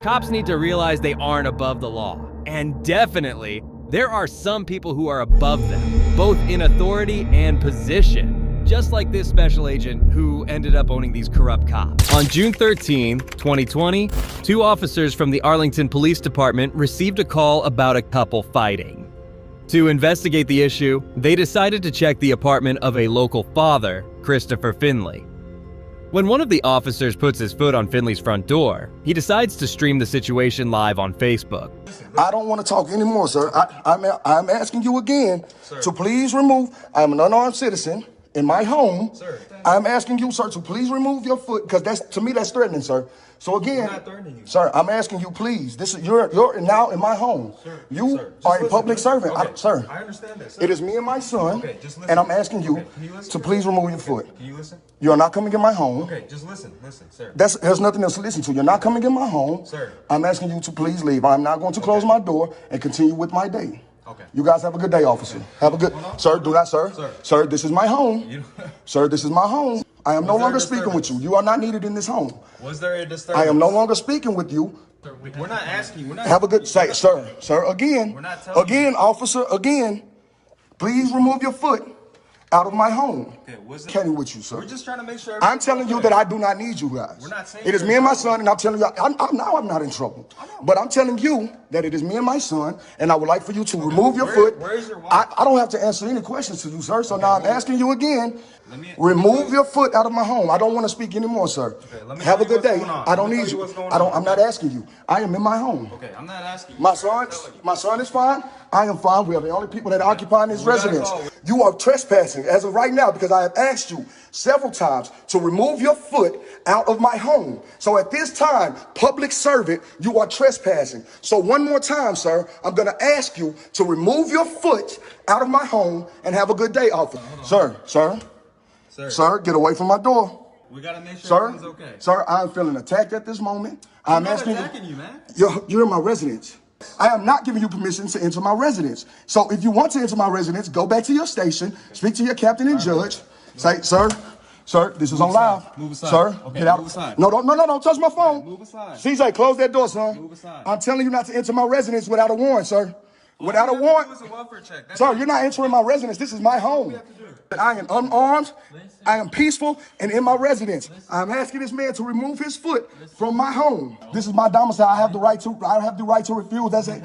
Cops need to realize they aren't above the law. And definitely, there are some people who are above them, both in authority and position. Just like this special agent who ended up owning these corrupt cops. On June 13, 2020, two officers from the Arlington Police Department received a call about a couple fighting. To investigate the issue, they decided to check the apartment of a local father, Christopher Finley. When one of the officers puts his foot on Finley's front door, he decides to stream the situation live on Facebook. I don't want to talk anymore, sir. I'm asking you again to please remove. I'm an unarmed citizen in my home. Sir, I'm asking you, sir, to please remove your foot, because that's, to me, that's threatening, sir. So again, I'm not threatening you. Sir, I'm asking you, please. This is you're now in my home. Sir, you sir, are a public servant, okay. sir. I understand that, sir. It is me and my son, okay, just listen. and I'm asking you to please remove your foot. Can you listen? You are not coming in my home. Okay, just listen, sir. There's nothing else to listen to. You're not coming in my home. Sir. I'm asking you to please leave. I'm not going to close my door and continue with my day. Okay. You guys have a good day, officer. Okay. Have a good, sir. Do not, sir. Sir, this is my home. Sir, this is my home. I am no longer speaking with you. You are not needed in this home. Was there a disturbance? I am no longer speaking with you. Sir, we're not asking you. We're not. Have a good say, sir. Sir, again. We're not telling again, you. Officer. Again. Please remove your foot out of my home. Okay, Kenny with you, sir. We're just trying to make sure. I'm telling you that I do not need you guys. We're not saying it is me and my son, and I'm telling you, I'm not in trouble. But I'm telling you that it is me and my son, and I would like for you to remove your foot. Where is your wife? I don't have to answer any questions to you, sir. So now I'm asking you again. Remove your foot out of my home. I don't want to speak anymore, sir. Okay, have a good day. I don't need you. I'm not asking you. I am in my home. Okay, I'm not asking you. My son is fine. I am fine. We are the only people that occupy this residence. You are trespassing as of right now because I have asked you several times to remove your foot out of my home. So at this time, public servant, you are trespassing. So one more time, sir, I'm going to ask you to remove your foot out of my home and have a good day, officer. Sir, get away from my door. We got to make sure everyone's okay. Sir, I'm feeling attacked at this moment. I'm not asking attacking you, man. You're in my residence. I am not giving you permission to enter my residence. So if you want to enter my residence, go back to your station, speak to your captain and judge. Say, sir, this is on live. Move aside. Sir, okay, get out. Move aside. No, don't touch my phone. Okay, move aside. CJ, close that door, son. Move aside. I'm telling you not to enter my residence without a warrant, sir. Without a warrant. Sir, you're not entering my residence. This is my home. I am unarmed, I am peaceful, and in my residence. I'm asking this man to remove his foot from my home. This is my domicile. I have the right to refuse. That's it.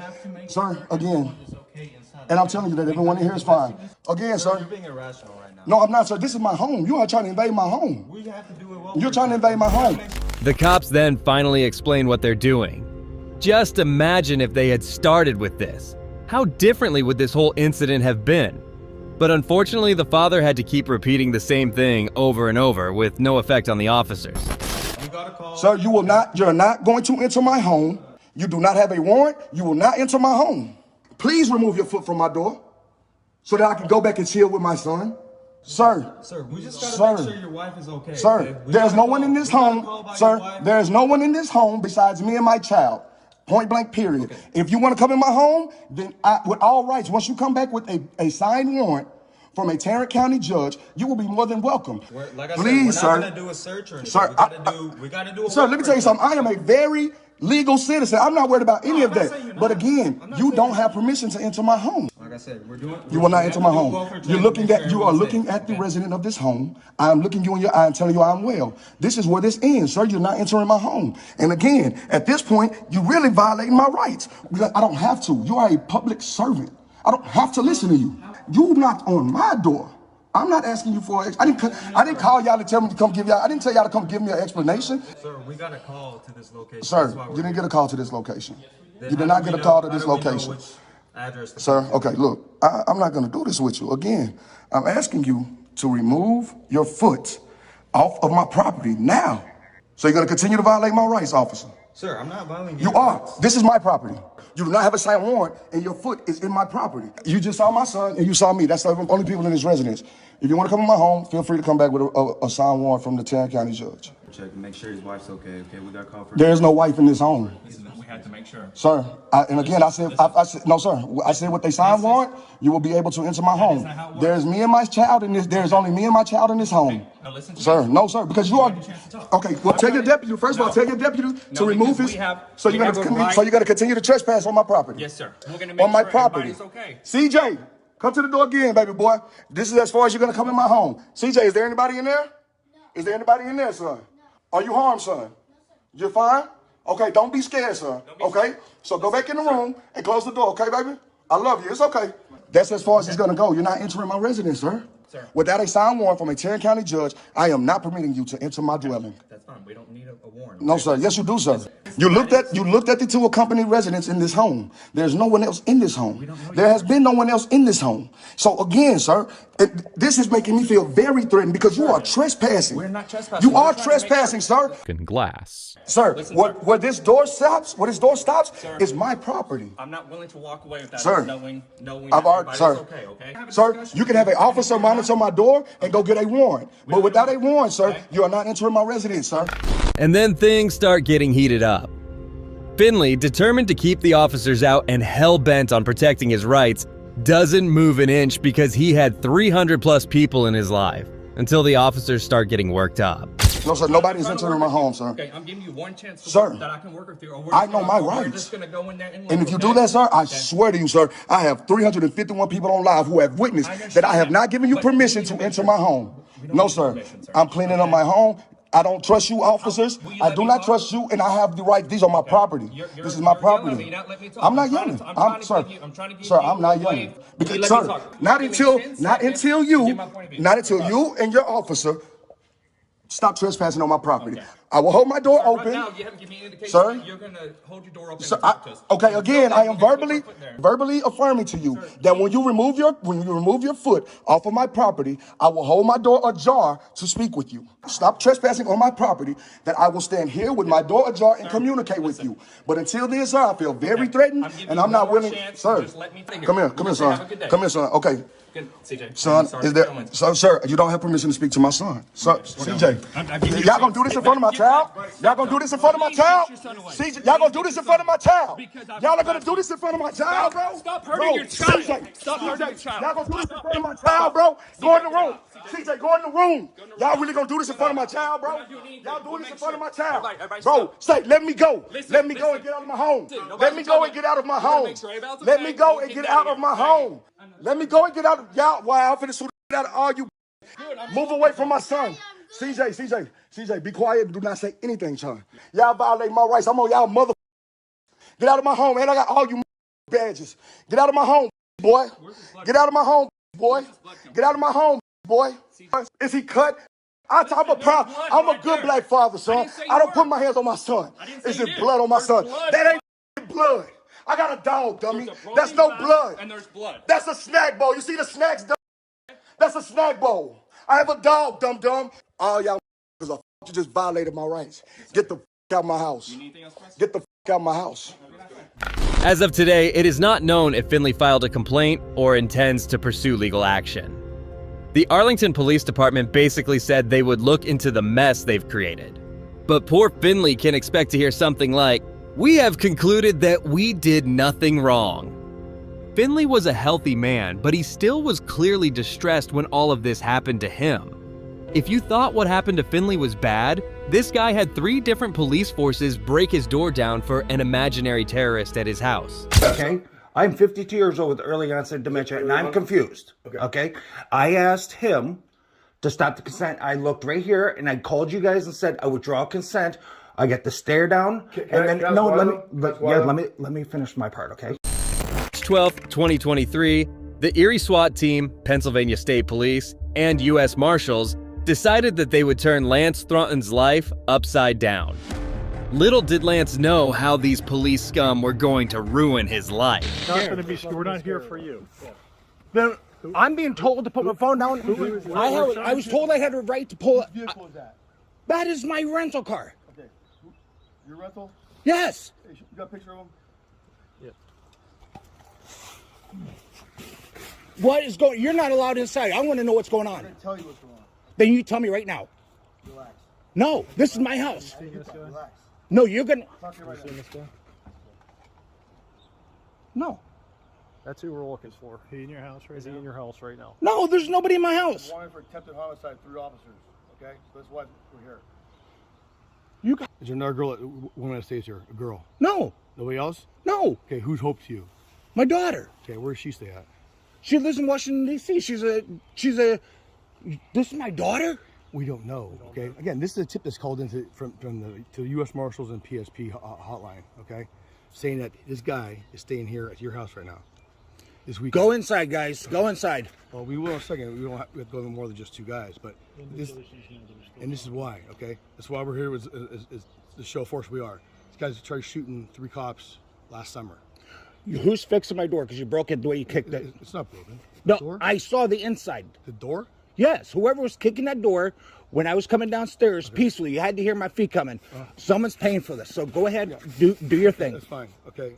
Sir, again. And I'm telling you that everyone in here is fine. Again, sir. You're being irrational right now. No, I'm not, sir. This is my home. You are trying to invade my home. We have to do it well. You're trying to invade my home. The cops then finally explain what they're doing. Just imagine if they had started with this. How differently would this whole incident have been? But unfortunately, the father had to keep repeating the same thing over and over with no effect on the officers. We got a call. Sir, you're not going to enter my home. You do not have a warrant. You will not enter my home. Please remove your foot from my door so that I can go back and chill with my son. Sir, we just gotta make sure your wife is okay. Sir, okay? there's no one in this home. Sir, there is no one in this home besides me and my child. Point blank, period. Okay. If you want to come in my home, then with all rights, once you come back with a signed warrant from a Tarrant County judge, you will be more than welcome. Like I Please, said, we're not sir. going to do a search or anything. Sir, we got to do a Sir, let me tell you something. I am a very legal citizen. I'm not worried about any of that. But again, you don't have permission to enter my home. Like I said, you will not enter my home. You are looking at the resident of this home. I am looking you in your eye and telling you I'm well. This is where this ends, sir. You're not entering my home. And again, at this point, you're really violating my rights. I don't have to. You are a public servant. I don't have to listen to you. You knocked on my door. I'm not asking you for. I didn't call y'all to tell me to come give y'all. I didn't tell y'all to come give me an explanation. Sir, we got a call to this location. Sir, you didn't get a call to this location. You did not get a call to this location. Sir, okay, look, I'm not going to do this with you. Again, I'm asking you to remove your foot off of my property now. So you're going to continue to violate my rights, officer? Sir, I'm not violating your rights. This is my property. You do not have a signed warrant, and your foot is in my property. You just saw my son, and you saw me. That's the only people in this residence. If you want to come in my home, feel free to come back with a signed warrant from the Tarrant County judge. Check and make sure his wife's okay. Okay, we got a call for. There is no wife in this home. We had to make make sure. Sir, and again, I said, no, sir. I said with they sign warrant, you will be able to enter my home. There's me and my child in this. There's only me and my child in this home. Now listen to Sir, me. no, sir, because you are. Okay, well, tell your deputy. First of all, tell your deputy to remove his. So you're gonna continue to trespass on my property. Yes, sir. We're gonna make On my sure property. everybody's okay. CJ, come to the door again, baby boy. This is as far as you're gonna come in my home. CJ, is there anybody in there? No. Is there anybody in there, son? No. Are you harmed, son? No, sir. You're fine? Okay, don't be scared, son. Okay? So go back in the room and close the door, okay, baby? I love you. It's okay. That's as far as it's gonna go. You're not entering my residence, sir. Sir. Without a signed warrant from a Tarrant County judge, I am not permitting you to enter my dwelling. That's fine. We don't need a warrant. No, sir. Yes, you do, sir. You looked at the two accompanied residents in this home. There's no one else in this home. There has been no one else in this home. So again, sir, this is making me feel very threatened because you are trespassing. We're not trespassing. You are trespassing, sir. Glass. Sir, Listen, where this door stops, Sir. is my property. I'm not willing to walk away with that. Sir. Knowing I've that already, everybody's sir, okay? sir, you can have an officer monitor my door and go get a warrant. But without a warrant, sir, you are not entering my residence, sir. And then things start getting heated up. Finley, determined to keep the officers out and hell-bent on protecting his rights, doesn't move an inch because he had 300 plus people in his life, until the officers start getting worked up. No, sir, nobody's entering my home, sir. Okay, I'm giving you one chance to Sir, that I can work with you. I know my rights. We're just gonna go in there and And if you do that, sir, I swear to you, sir, I have 351 people on live who have witnessed that I have not given you permission to enter my home. No, sir. I'm cleaning up my home. I don't trust you, officers. I do not trust you, and I have the right. These are my property. This is my property. I'm not yelling. Sir, I'm not yelling. Because, sir, not until you and your officer stop trespassing on my property. Okay. I will hold my door open. Right now, you haven't given me an indication Sir? that you're gonna hold your door open. So and talk to us. okay, again, I am You can put your foot there. verbally affirming to you that when you remove your foot off of my property, I will hold my door ajar to speak with you. Stop trespassing on my property, that I will stand here with my door ajar and communicate with you. But until then, sir, I feel very threatened, and I'm not willing. Sir, come here, son. Come here, son. Okay. CJ. Son, is there, sir, you don't have permission to speak to my son. Sir, CJ, y'all gonna do this in front of my child? Y'all gonna do this in front of my child? CJ, y'all gonna do this in front of my child? Y'all are gonna do this in front of my child, bro? Stop hurting your child. Stop hurting your child. Y'all gonna do this in front of my child, bro? Go in the room. CJ, go in the room. Y'all really gonna do this in front of my child, bro? Y'all doing this in front of my child. Bro, say, let me go. Let me go and get out of my home. Let me go and get out of my home. Let me go and get out of my home. Let me go and get out of y'all. Wow, I'm finna shoot out of all you. Move away from my son. CJ, be quiet. Do not say anything, son. Y'all violate my rights. I'm on y'all mother. Get out of my home, man. I got all you badges. Get out of my home, boy. Get out of my home, boy. Get out of my home, boy. Is he cut? I'm a good black father, son. I don't put my hands on my son. Is it blood on my son? That ain't blood. I got a dog, dummy. That's no blood. And there's blood. That's a snack bowl. You see the snacks, dumb? That's a snack bowl. I have a dog, dum-dum. All y'all because you just violated my rights. Get the out of my house. Get the out of my house. As of today, it is not known if Finley filed a complaint or intends to pursue legal action. The Arlington Police Department basically said they would look into the mess they've created. But poor Finley can expect to hear something like, "We have concluded that we did nothing wrong." Finley was a healthy man, but he still was clearly distressed when all of this happened to him. If you thought what happened to Finley was bad, this guy had 3 different police forces break his door down for an imaginary terrorist at his house. Okay? I'm 52 years old with early onset dementia, and I'm confused. Okay? I asked him to stop the consent. I looked right here, and I called you guys and said I withdraw consent. I get the stare down, let me finish my part, okay? March 12th, 2023, the Erie SWAT team, Pennsylvania State Police, and U.S. Marshals decided that they would turn Lance Thornton's life upside down. Little did Lance know how these police scum were going to ruin his life. We're not here for you. Then I'm being told to put my phone down. I was told I had a right to pull it. Whose vehicle is that? That is my rental car. Okay. Your rental? Yes. Hey, you got a picture of him? What is going? You're not allowed inside. I want to know what's going on. I didn't tell you what's going on. Then you tell me right now. Relax. No, this is my house. Relax. No, you're gonna. Talk to you right now. No. That's who we're looking for. He in your house right now? Is he in your house right now? No, there's nobody in my house. Wanted for attempted homicide, 3 officers. Okay, so that's why we're here. You got... Is there another girl, woman that stays here? A girl? No. Nobody else? No. Okay, who's Hope to you? My daughter. Okay, where does she stay at? She lives in Washington, D.C. She's a... This is my daughter? We don't know. Okay. Again, this is a tip that's called into to the U.S. Marshals and PSP hotline. Okay, saying that this guy is staying here at your house right now. This weekend. Go inside, guys. Go inside. Well, we will in a second. We have to go to more than just 2 guys, but this is why. Okay, that's why we're here. Is the show force we are. This guy's tried shooting 3 cops last summer. Who's fixing my door? Because you broke it the way you kicked it. It's not broken. No, Door? I saw the inside. The door? Yes, whoever was kicking that door when I was coming downstairs peacefully, you had to hear my feet coming. Someone's paying for this, so go ahead, do your thing. That's fine. Okay,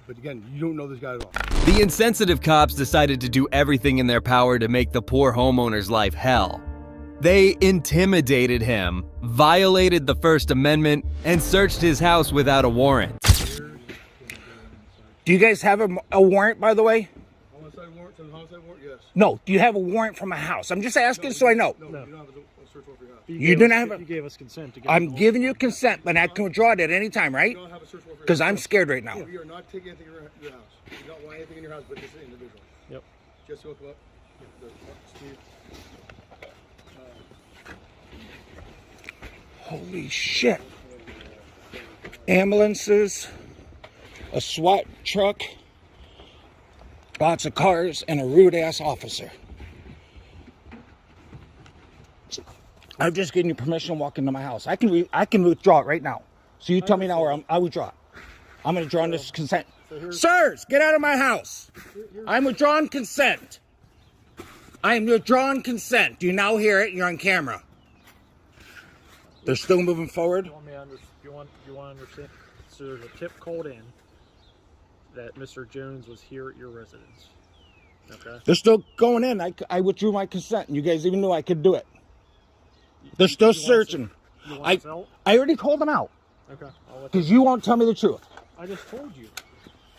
but again, you don't know this guy at all. The insensitive cops decided to do everything in their power to make the poor homeowner's life hell. They intimidated him, violated the First Amendment, and searched his house without a warrant. Do you guys have a warrant, by the way? Homicide warrant? Homicide warrant? Yes. No. Do you have a warrant from a house? I'm just asking so I know. No, you don't have a search warrant for your house. You do not have a... You gave us consent to get... I'm giving you consent, but I can withdraw it at any time, right? You don't have a search warrant for your house. Because I'm scared right now. We are not taking anything in your house. You don't want anything in your house but this individual. Yep. Jesse, will come up. Steve. Holy shit. Ambulances, a SWAT truck, lots of cars, and a rude-ass officer. I'm just getting you permission to walk into my house. I can withdraw it right now. So you tell me now where I withdraw it. I'm going to draw this consent. Sirs, get out of my house. I'm withdrawing consent. I am withdrawing consent. Do you now hear it? You're on camera. They're still moving forward. You want to understand? So there's a tip called in that Mr. Jones was here at your residence. Okay. They're still going in. I withdrew my consent, and you guys even knew I could do it. They're still searching. I already called them out. Okay. Because you won't tell me the truth. I just told you.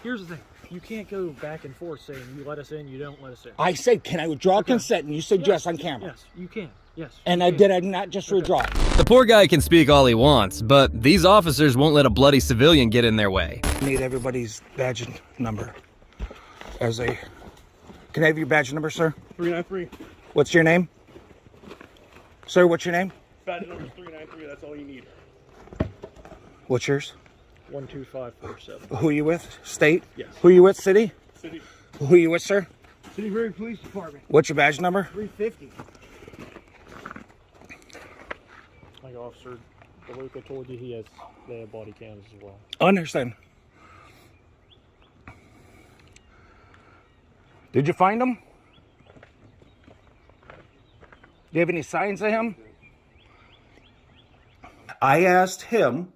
Here's the thing. You can't go back and forth saying you let us in, you don't let us in. I said, can I withdraw consent? And you said yes on camera. Yes, you can. Yes. And I not just withdraw it. The poor guy can speak all he wants, but these officers won't let a bloody civilian get in their way. I need everybody's badge number. Can I have your badge number, sir? 393. What's your name? Sir, what's your name? Badge number is 393. That's all you need. What's yours? 12547. Who are you with? State? Yes. Who are you with? City? City. Who are you with, sir? City Prairie Police Department. What's your badge number? 350. Like Officer DeLuca told you, they have body cams as well. I understand. Did you find him? Do you have any signs of him? I asked him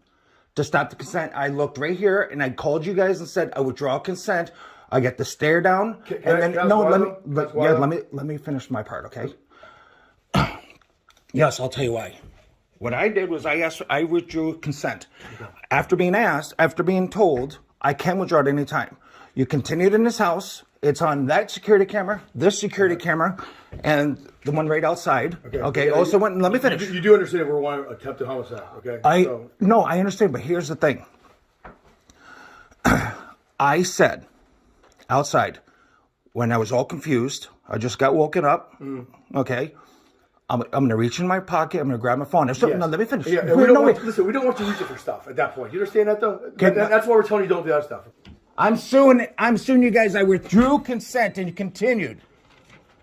to stop the consent. I looked right here and I called you guys and said I withdraw consent. I get the stare down. Let me finish my part, okay? Yes, I'll tell you why. What I did was I withdrew consent. After being told, I can withdraw at any time. You continued in this house. It's on that security camera, this security camera, and the one right outside. Okay. Also, let me finish. You do understand we're wanting attempted homicide, okay? No, I understand, but here's the thing. I said outside when I was all confused. I just got woken up. Okay. I'm going to reach in my pocket. I'm going to grab my phone. No, let me finish. Yeah, we don't want you to reach it for stuff at that point. You understand that, though? That's why we're telling you don't do that stuff. I'm suing you guys. I withdrew consent and you continued.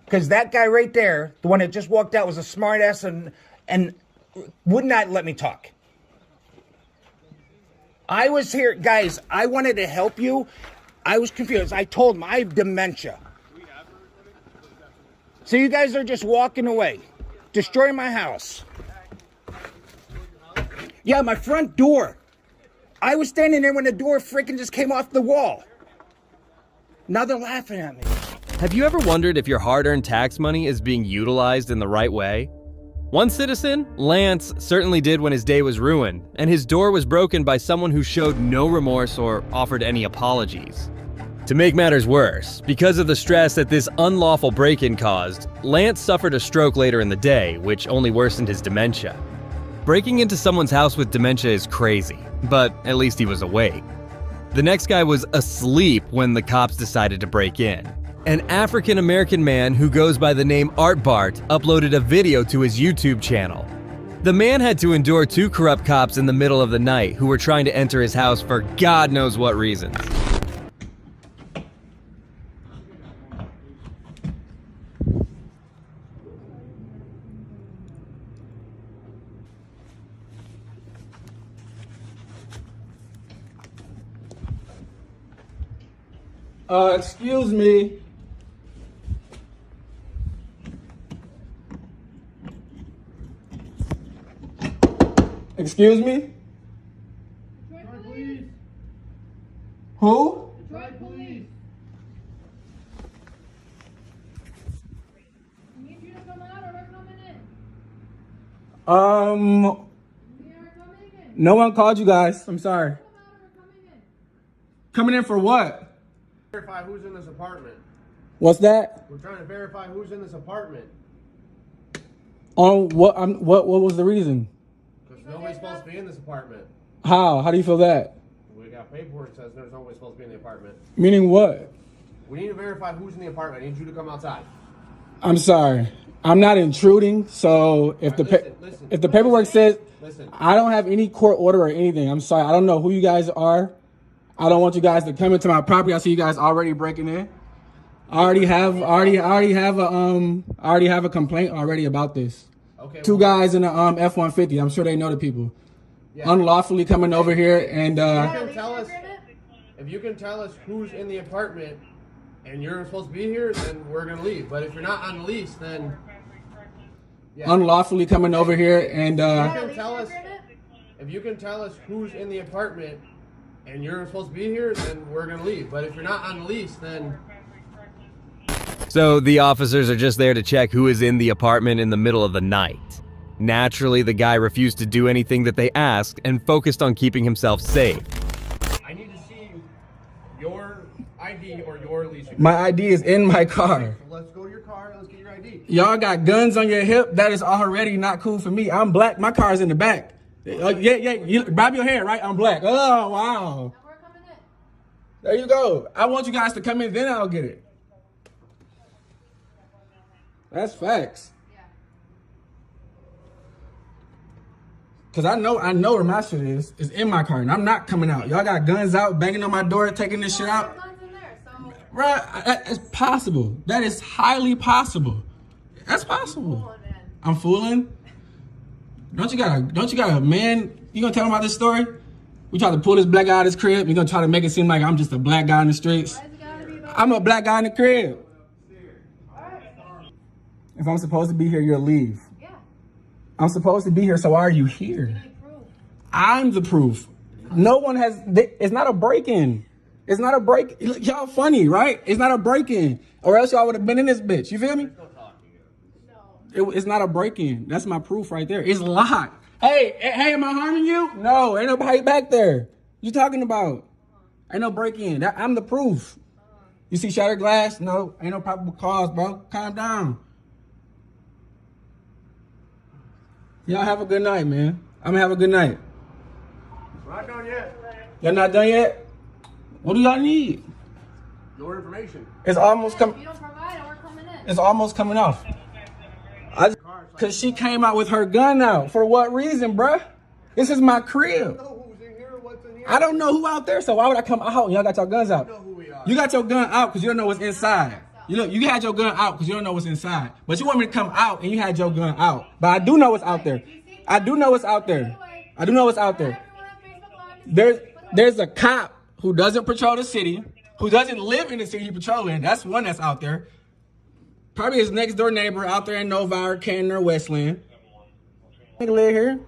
Because that guy right there, the one that just walked out, was a smart ass and would not let me talk. I was here, guys, I wanted to help you. I was confused. I told him I have dementia. So you guys are just walking away, destroying my house. Yeah, my front door. I was standing there when the door freaking just came off the wall. Now they're laughing at me. Have you ever wondered if your hard-earned tax money is being utilized in the right way? One citizen, Lance, certainly did when his day was ruined, and his door was broken by someone who showed no remorse or offered any apologies. To make matters worse, because of the stress that this unlawful break-in caused, Lance suffered a stroke later in the day, which only worsened his dementia. Breaking into someone's house with dementia is crazy, but at least he was awake. The next guy was asleep when the cops decided to break in. An African-American man who goes by the name Art Bart uploaded a video to his YouTube channel. The man had to endure 2 corrupt cops in the middle of the night who were trying to enter his house for God knows what reasons. Excuse me. Excuse me? Detroit police. Who? Detroit police. We need you to come out or we're coming in. We are coming in. No one called you guys. I'm sorry. Come out or we're coming in. Coming in for what? Verify who's in this apartment. What's that? We're trying to verify who's in this apartment. On what? What was the reason? Because nobody's supposed to be in this apartment. How? How do you feel that? We got paperwork that says there's nobody supposed to be in the apartment. Meaning what? We need to verify who's in the apartment. I need you to come outside. I'm sorry. I'm not intruding. So if if the paperwork says I don't have any court order or anything, I'm sorry. I don't know who you guys are. I don't want you guys to come into my property. I see you guys already breaking in. I already have a complaint already about this. Okay. 2 guys in a F-150. I'm sure they know the people. Yeah. Unlawfully coming over here and If you can tell us who's in the apartment and you're supposed to be here, then we're gonna leave. But if you're not on the lease, then unlawfully coming over here and if you can tell us who's in the apartment and you're supposed to be here, then we're gonna leave. But if you're not on the lease, then So the officers are just there to check who is in the apartment in the middle of the night. Naturally, the guy refused to do anything that they asked and focused on keeping himself safe. I need to see your ID or your lease agreement. my ID is in my car. So let's go to your car and let's get your ID. Y'all got guns on your hip. That is already not cool for me. I'm black. My car's in the back. You bob your head, right? I'm black. Oh, wow. And we're coming in. There you go. I want you guys to come in, then I'll get it. That's facts. Yeah. Cause I know where my shit is. It's in my car, and I'm not coming out. Y'all got guns out, banging on my door, taking this shit out. Guns in there, so Right? It's possible. That is highly possible. That's possible. pulling in. I'm fooling. Don't you got a man? You gonna tell him about this story? We try to pull this black guy out of his crib. You gonna try to make it seem like I'm just a black guy in the streets? Why is it gotta be about I'm a black guy in the crib. Alright. If I'm supposed to be here, you'll leave. Yeah. I'm supposed to be here, so why are you here? Need proof. I'm the proof. No one has. It's not a break-in. It's not a break. Look, y'all funny, right? It's not a break-in, or else y'all would have been in this bitch. You feel me? It's not a break-in. That's my proof right there. It's locked. Hey, am I harming you? No, ain't nobody back there. You talking about? Ain't no break-in. I'm the proof. You see shattered glass? No, ain't no probable cause, bro. Calm down. Y'all have a good night, man. I'm gonna have a good night. We're not done yet. Y'all not done yet? What do y'all need? Your information. It's almost If you don't provide it, we're coming in. It's almost coming off. Cause she came out with her gun out. For what reason, bruh? This is my crib. Who's in here? What's in here? I don't know who out there, so why would I come out? Y'all got your guns out. know who we are. You got your gun out because you don't know what's inside. You had your gun out because you don't know what's inside. But you want me to come out and you had your gun out. But I do know what's out there. I do know what's out there. I do know what's out there. There's a cop who doesn't patrol the city, who doesn't live in the city he patrol in. That's one that's out there. Probably his next door neighbor out there in Novire, Canton, or Westland. Nigga live here.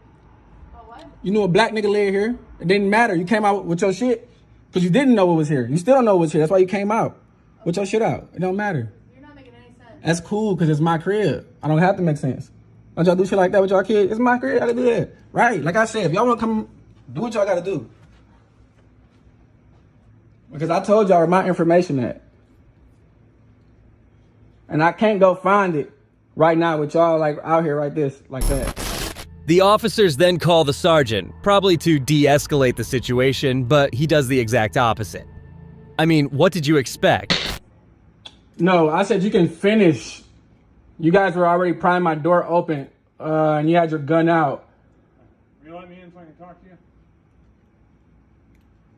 You knew a black nigga live here. It didn't matter. You came out with your shit because you didn't know what was here. You still don't know what was here. That's why you came out with your shit out. It don't matter. You're not making any sense. That's cool because it's my crib. I don't have to make sense. Don't y'all do shit like that with y'all kids? It's my crib. I can do that. Right. Like I said, if y'all want to come do what y'all got to do. Because I told y'all where my information at. And I can't go find it right now with y'all like out here like this, like that. The officers then call the sergeant, probably to de-escalate the situation, but he does the exact opposite. I mean, what did you expect? No, I said you can finish. You guys were already prying my door open, and you had your gun out. Will you let me in so I can talk to you?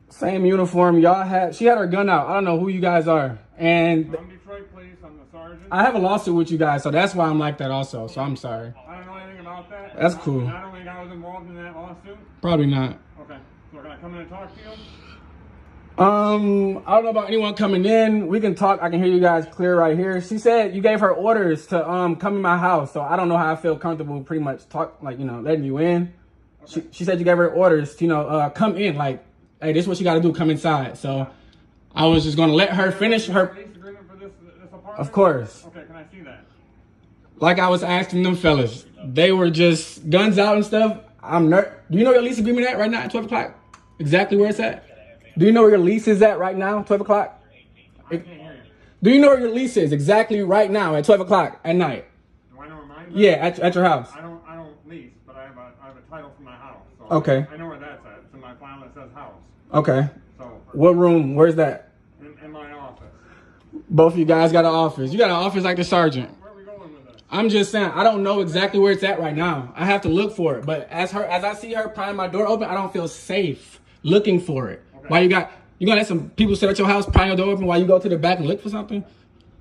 Same uniform y'all had. She had her gun out. I don't know who you guys are. And I'm Detroit Police. I'm the sergeant. I have a lawsuit with you guys, so that's why I'm like that also. So I'm sorry. I don't know anything about that. That's cool. I don't think I was involved in that lawsuit. Probably not. Okay. So can I come in and talk to you? I don't know about anyone coming in. We can talk. I can hear you guys clear right here. She said you gave her orders to come in my house, so I don't know how I feel comfortable pretty much letting you in. Okay. She said you gave her orders to, come in, like, hey, this is what you got to do, come inside. So I was just going to let her finish her. Lease agreement for this apartment? Of course. Okay, can I see that? Like I was asking them fellas, they were just guns out and stuff. Do you know your lease agreement at right now at 12 o'clock? Exactly where it's at? Do you know where your lease is at right now, 12 o'clock? I can't hear you. Do you know where your lease is exactly right now at 12 o'clock at night? Do I know where mine is? Yeah, at your house. I don't lease, but I have a title for my house. So Okay. I know where that's at. It's in my file that says house. Okay. So What room? Where's that? in my office. Both of you guys got an office. You got an office like the sergeant. Where are we going with this? I'm just saying, I don't know exactly where it's at right now. I have to look for it. But as I see her prying my door open, I don't feel safe looking for it. Okay. Why you gonna let some people sit at your house prying your door open while you go to the back and look for something? Do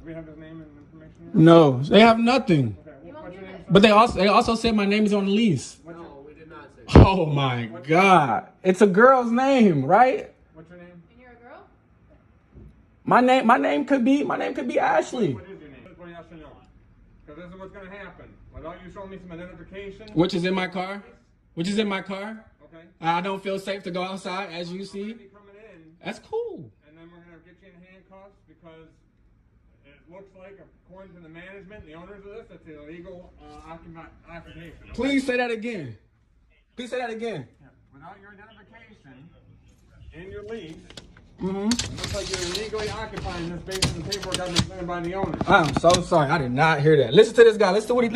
we have his name and information here? No, they have nothing. Okay. What's your name? But they also said my name is on the lease. No, we did not say. Oh my God. It's a girl's name, right? What's your name? And you're a girl? My name could be Ashley. What is your name? What yes or no? Because this is what's going to happen. Without you showing me some identification. Which is in my car. Okay. I don't feel safe to go outside, as you We're see. going to be coming in, That's cool. and then we're going to get you in handcuffs because it looks like, according to the management, the owners of this, it's an illegal occupation. Okay? Please say that again. Please say that again. Yeah. Without your identification and your lease, Mm-hmm. it looks like you're illegally occupying this based on the paperwork I've been submitted by the owner. I'm so sorry. I did not hear that. Listen to this guy. Listen to what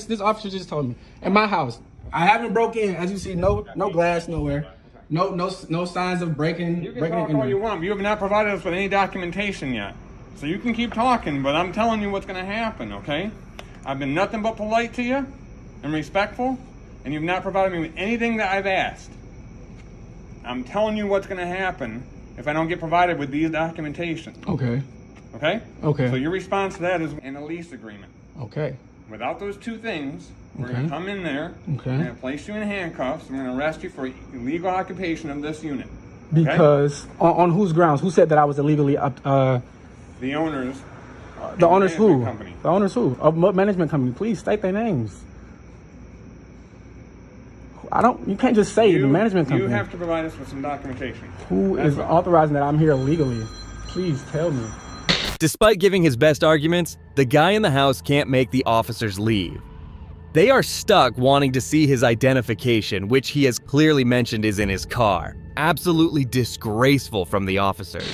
this officer just told me. In my house, I haven't broke in. As you see, no glass nowhere. No signs of breaking. You can breaking talk in all there. you want, but you have not provided us with any documentation yet. So you can keep talking, but I'm telling you what's going to happen, okay? I've been nothing but polite to you and respectful, and you've not provided me with anything that I've asked. I'm telling you what's going to happen if I don't get provided with these documentation. Okay. Okay? Okay. So your response to that is in a lease agreement. Okay. Without those two things, we're Okay. going to come in there, Okay. we're going to place you in handcuffs, and we're going to arrest you for illegal occupation of this unit. Okay? Because on whose grounds? Who said that I was illegally The owners. the owners who? management company. The owners who? Of what management company? Please state their names. You can't just say the management company. You have to provide us with some documentation. Who is authorizing that I'm here illegally? Please tell me. Despite giving his best arguments, the guy in the house can't make the officers leave. They are stuck wanting to see his identification, which he has clearly mentioned is in his car. Absolutely disgraceful from the officers.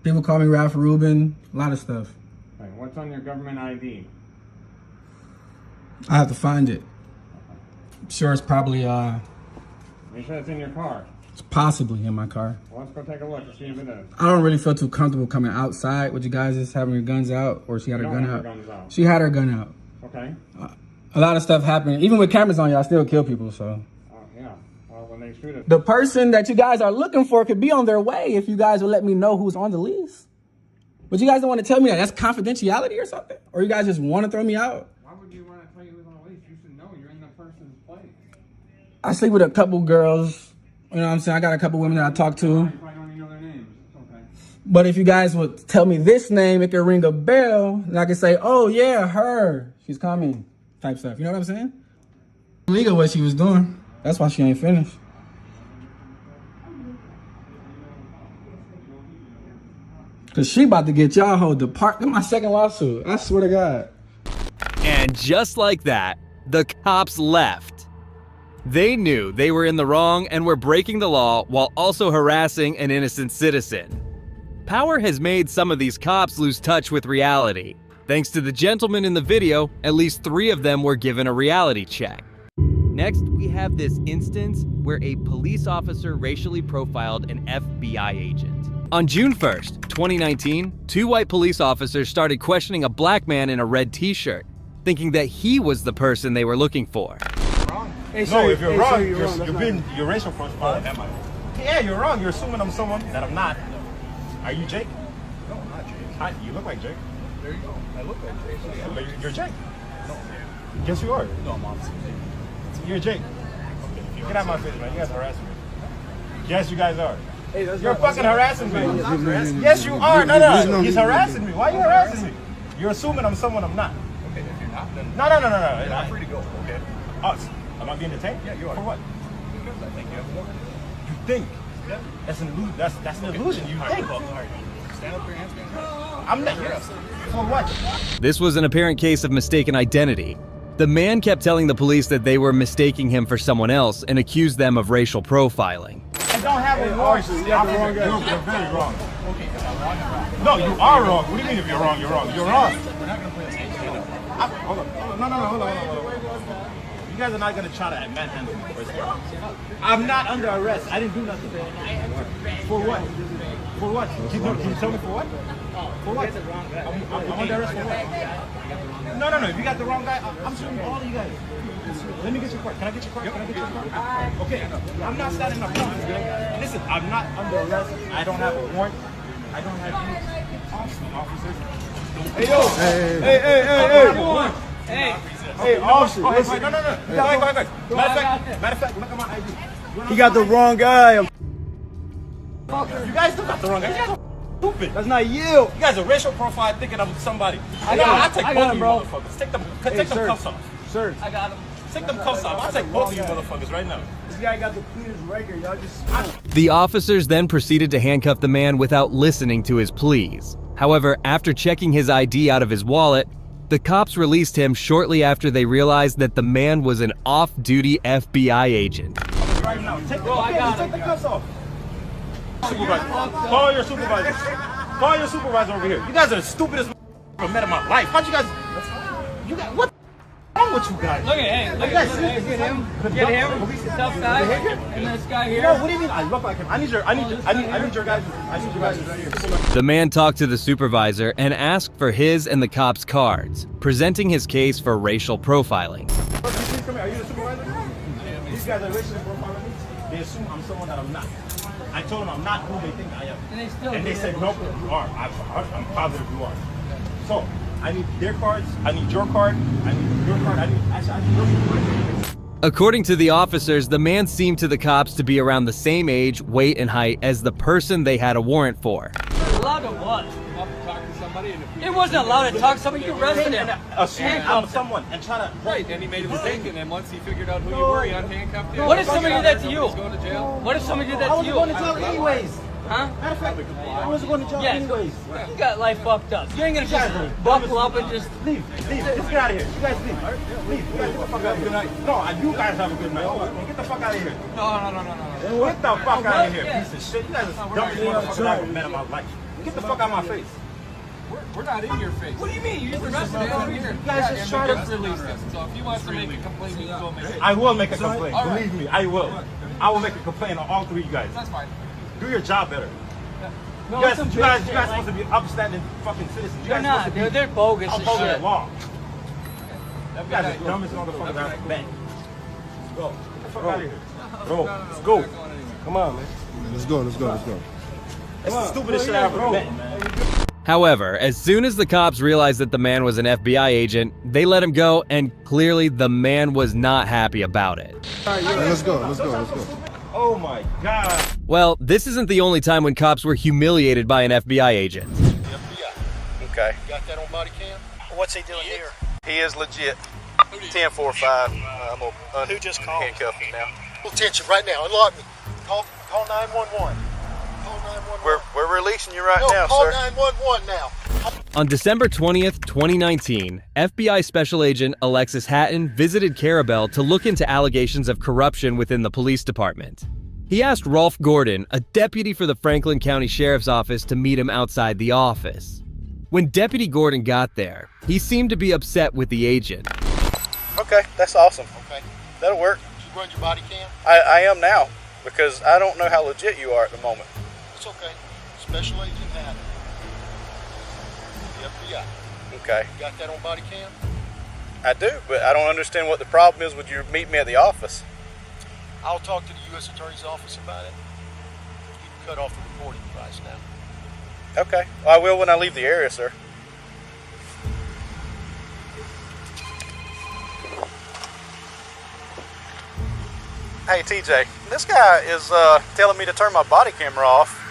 People call me Ralph Rubin, a lot of stuff. Right, what's on your government ID? I have to find it. I'm sure it's probably, You said it's in your car. it's possibly in my car. Well, let's go take a look and see if it is. I don't really feel too comfortable coming outside with you guys just having your guns out, or she had her don't gun have out. your guns out. She had her gun out. Okay. A lot of stuff happened. Even with cameras on, y'all still kill people, so. Oh, yeah. Well, when they shoot it. The person that you guys are looking for could be on their way if you guys would let me know who's on the lease. But you guys don't want to tell me that. That's confidentiality or something? Or you guys just want to throw me out? Why would you want to tell you who's on the lease? You should know you're in the person's place. I sleep with a couple girls. You know what I'm saying? I got a couple women that I talk to. You probably don't even know their names. It's okay. But if you guys would tell me this name, it could ring a bell. And I could say, oh, yeah, her. She's coming. Type stuff. You know what I'm saying? Illegal what she was doing. That's why she ain't finished. Because she about to get y'all whole department. My second lawsuit. I swear to God. And just like that, the cops left. They knew they were in the wrong and were breaking the law while also harassing an innocent citizen. Power has made some of these cops lose touch with reality. Thanks to the gentleman in the video, at least 3 of them were given a reality check. Next, we have this instance where a police officer racially profiled an FBI agent. On June 1st, 2019, 2 white police officers started questioning a black man in a red t-shirt, thinking that he was the person they were looking for. No, if you're wrong, you're racial profiling. Am I? Yeah, you're wrong. You're assuming I'm someone that I'm not. Are you Jake? No, I'm not Jake. Hi, you look like Jake. There you go. I look like Jake. Yeah, but you're Jake. No. Yes, you are. No, I'm opposite Jake. You're Jake. Okay, get out of my face, man. You guys harassing me. Yes, you guys are. Hey, you're fucking harassing me. Yes, you are. No. He's harassing me. Why are you harassing me? You're assuming I'm someone I'm not. Okay, if you're not, then... No. I'm free to go, okay? Us. Am I being detained? Yeah, you are. For what? Because I think you have more. You think? Yeah. That's an illusion. That's an illusion. You think. Stand up, your hands being hurt. I'm not. Yes. For what? This was an apparent case of mistaken identity. The man kept telling the police that they were mistaking him for someone else and accused them of racial profiling. I don't have a voice. You're very wrong. Okay, no, you are wrong. What do you mean if you're wrong? You're wrong. You're wrong. We're not going to play this game. Hold on. Hold on. You guys are not going to try to manhandle me. I'm not under arrest. I didn't do nothing. For what? For what? Can you tell me for what? For what? I'm under arrest for what? No. If you got the wrong guy, I'm suing all of you guys. Let me get your card. Can I get your card? Okay. I'm not standing up. Listen, I'm not under arrest. I don't have a warrant. I don't have any officers. Hey, yo. Hey, officer. No. Matter of fact, look at my ID. He got the wrong guy. You guys still got the wrong guy. You guys are stupid. That's not you. You guys are racial profile thinking I'm somebody. I'll take both of you motherfuckers. Take them cuffs off. Sir. I got them. Take them cuffs off. I'll take both of you motherfuckers right now. This guy got the cleanest record. Y'all just... The officers then proceeded to handcuff the man without listening to his pleas. However, after checking his ID out of his wallet, the cops released him shortly after they realized that the man was an off-duty FBI agent. Right now. Take the cuffs off. Supervisor. Call your supervisor. Call your supervisor over here. You guys are the stupidest I've met in my life. How'd you guys... What wrong with you guys? Look at him. Get him. Tough guy. And this guy here. No, what do you mean I look like him? I need your guys right here. The man talked to the supervisor and asked for his and the cops' cards, presenting his case for racial profiling. Please come here. Are you the supervisor? These guys are racially profiling me. They assume I'm someone that I'm not. I told them I'm not who they think I am. And they said, nope, you are. I'm positive you are. So, I need their cards, I need your card, I need your card, I need your card. According to the officers, the man seemed to the cops to be around the same age, weight, and height as the person they had a warrant for. Allowed to what? It wasn't allowed to talk to somebody. You arrested him. Assume I'm someone and try to... Right, and he made a mistake, and then once he figured out who you were, he unhandcuffed you. What if somebody did that to you? Going to jail? What if somebody did that to you? I was going to jail anyways. Huh? Matter of fact, I was going to jail anyways. You got life fucked up. You ain't gonna just buckle up and just leave. Let's get out of here. You guys leave. Leave. You guys get the fuck out of here. Good night. No, you guys have a good night. Get the fuck out of here. No. Get the fuck out of here, piece of shit. You guys are the dumbest motherfuckers I've ever met in my life. Get the fuck out of my face. We're not in your face. What do you mean? You just arrested me over here. You guys just try to release this. So if you want to make a complaint, you can go make it. I will make a complaint. Believe me, I will. I will make a complaint on all 3 of you guys. That's fine. Do your job better. No, you guys supposed to be upstanding fucking citizens. They're not. They're bogus as shit. Law. You guys are the dumbest motherfuckers I've ever met. Go. Get the fuck out of here. Bro, let's go. Come on, man. Let's go. That's the stupidest shit I ever met, man. However, as soon as the cops realized that the man was an FBI agent, they let him go, and clearly the man was not happy about it. Let's go. Oh my God. Well, this isn't the only time when cops were humiliated by an FBI agent. Okay. Got that on body cam? What's he doing here? He is legit. 10-4-5. I'm gonna handcuff him now. Attention right now. Unlock me. Call 911. We're releasing you right No, now, call sir. 911 now. On December 20th, 2019, FBI Special Agent Alexis Hatton visited Carabel to look into allegations of corruption within the police department. He asked Rolf Gordon, a deputy for the Franklin County Sheriff's Office, to meet him outside the office. When Deputy Gordon got there, he seemed to be upset with the agent. Okay, that's awesome. Okay. That'll work. Did you run your body cam? I am now, because I don't know how legit you are at the moment. It's okay. Special Agent Hatton. The FBI. Okay. You got that on body cam? I do, but I don't understand what the problem is. Would you meet me at the office? I'll talk to the U.S. Attorney's Office about it. You can cut off the recording device now. Okay. Well, I will when I leave the area, sir. Hey, TJ, this guy is telling me to turn my body camera off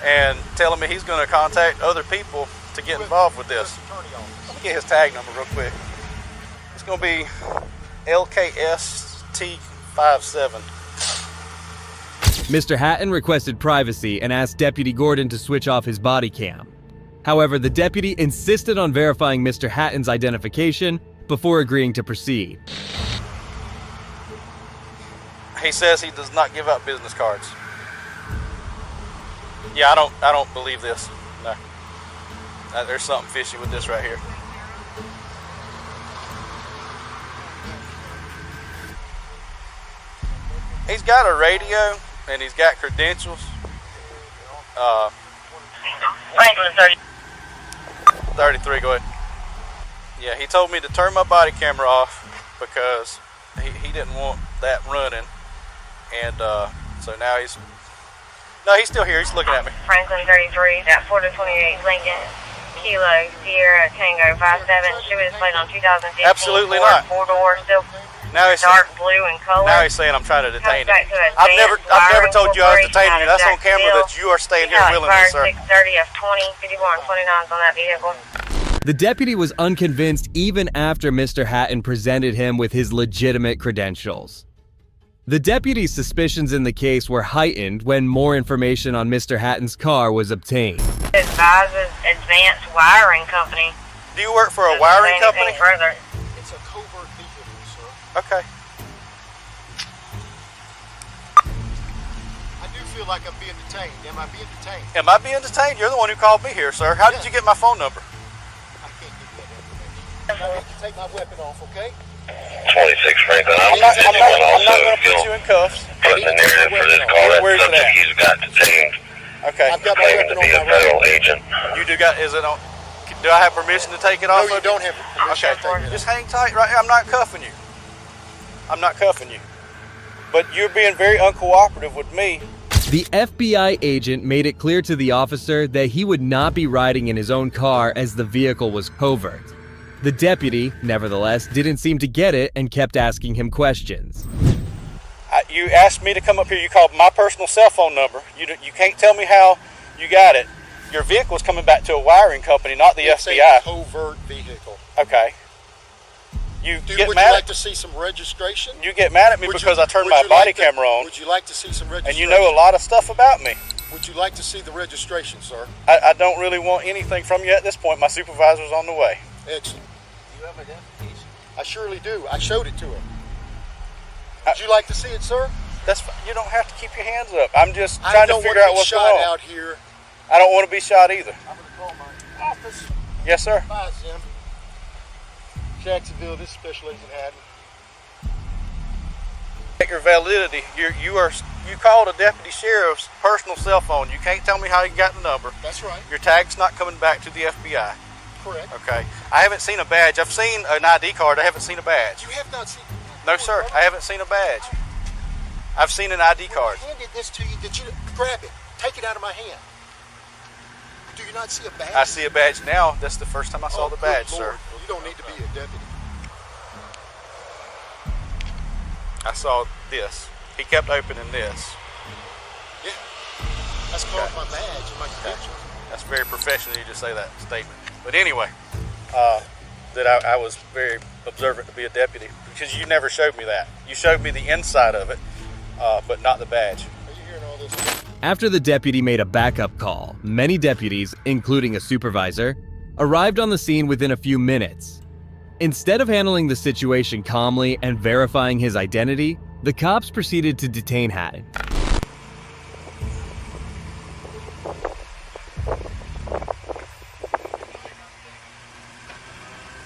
and telling me he's going to contact other people to get involved with this. Let me get his tag number real quick. It's going to be LKST57. Mr. Hatton requested privacy and asked Deputy Gordon to switch off his body cam. However, the deputy insisted on verifying Mr. Hatton's identification before agreeing to proceed. He says he does not give out business cards. Yeah, I don't believe this. No. There's something fishy with this right here. He's got a radio and he's got credentials. Franklin 33, go ahead. Yeah, he told me to turn my body camera off because he didn't want that running. And so now he's still here. He's looking at me. Franklin 33, at 428 Lincoln, Kilo, Sierra, Tango 57. She was played on 2015. Absolutely not. Four-door, still Now he's dark blue in color. Now he's saying I'm trying to detain him. Back to I've never told you I was detaining you. That's on Jacksonville. camera that you are staying here willingly, sir. 630 F20, 54 and 29s on that vehicle. The deputy was unconvinced even after Mr. Hatton presented him with his legitimate credentials. The deputy's suspicions in the case were heightened when more information on Mr. Hatton's car was obtained. Advises Advanced Wiring Company. Do you work for a wiring company? Further. It's a covert vehicle, sir. Okay. I do feel like I'm being detained. Am I being detained? Am I being detained? You're the one who called me here, sir. How did you get my phone number? I can't give you that information. I need to take my weapon off, okay? 26 Franklin. I'm not going to put you in cuffs. Putting the narrative for this call. Where's it at? He's got detained. Okay. I've got my Claiming weapon to be a on my federal right. agent. You do got? Is it on? Do I have permission to take it off? No, you don't have permission Okay. to take it Just hang tight right here. I'm not cuffing you. I'm not cuffing you. But you're being very uncooperative with me. The FBI agent made it clear to the officer that he would not be riding in his own car as the vehicle was covert. The deputy, nevertheless, didn't seem to get it and kept asking him questions. You asked me to come up here. You called my personal cell phone number. You can't tell me how you got it. Your vehicle is coming back to a wiring company, not the It's FBI. a covert vehicle. Okay. Would get you mad like at to see some registration? You get mad at me because I turned my body camera on. Would you like to see some And registration? you know a lot of stuff about me. Would you like to see the registration, sir? I don't really want anything from you at this point. My supervisor's on the way. Excellent. You have identification? I surely do. I showed it to him. Would you like to see it, sir? That's fine. You don't have to keep your hands up. I'm just trying to figure out what's going shot on. out here. I don't want to be shot either. I'm going to call my office. Yes, sir. Bye, Jim. Jacksonville, this is Special Agent Hatton. Check your validity. You called a deputy sheriff's personal cell phone. You can't tell me how you got the number. That's right. Your tag's not coming back to the FBI. Correct. Okay. I haven't seen a badge. I've seen an ID card. I haven't seen a badge. You have not seen. No, sir. I haven't seen a badge. I've seen an ID card. I handed this to you. Did you grab it? Take it out of my hand. Do you not see a badge? I see a badge now. That's the first time I saw the badge, good sir. Lord. You don't need to be a deputy. I saw this. He kept opening this. Yeah. That's called my badge and my credentials. That's very professional you just say that statement. But anyway, that I was very observant to be a deputy because you never showed me that. You showed me the inside of it, but not the badge. Are you hearing all this? After the deputy made a backup call, many deputies, including a supervisor, arrived on the scene within a few minutes. Instead of handling the situation calmly and verifying his identity, the cops proceeded to detain Hatton.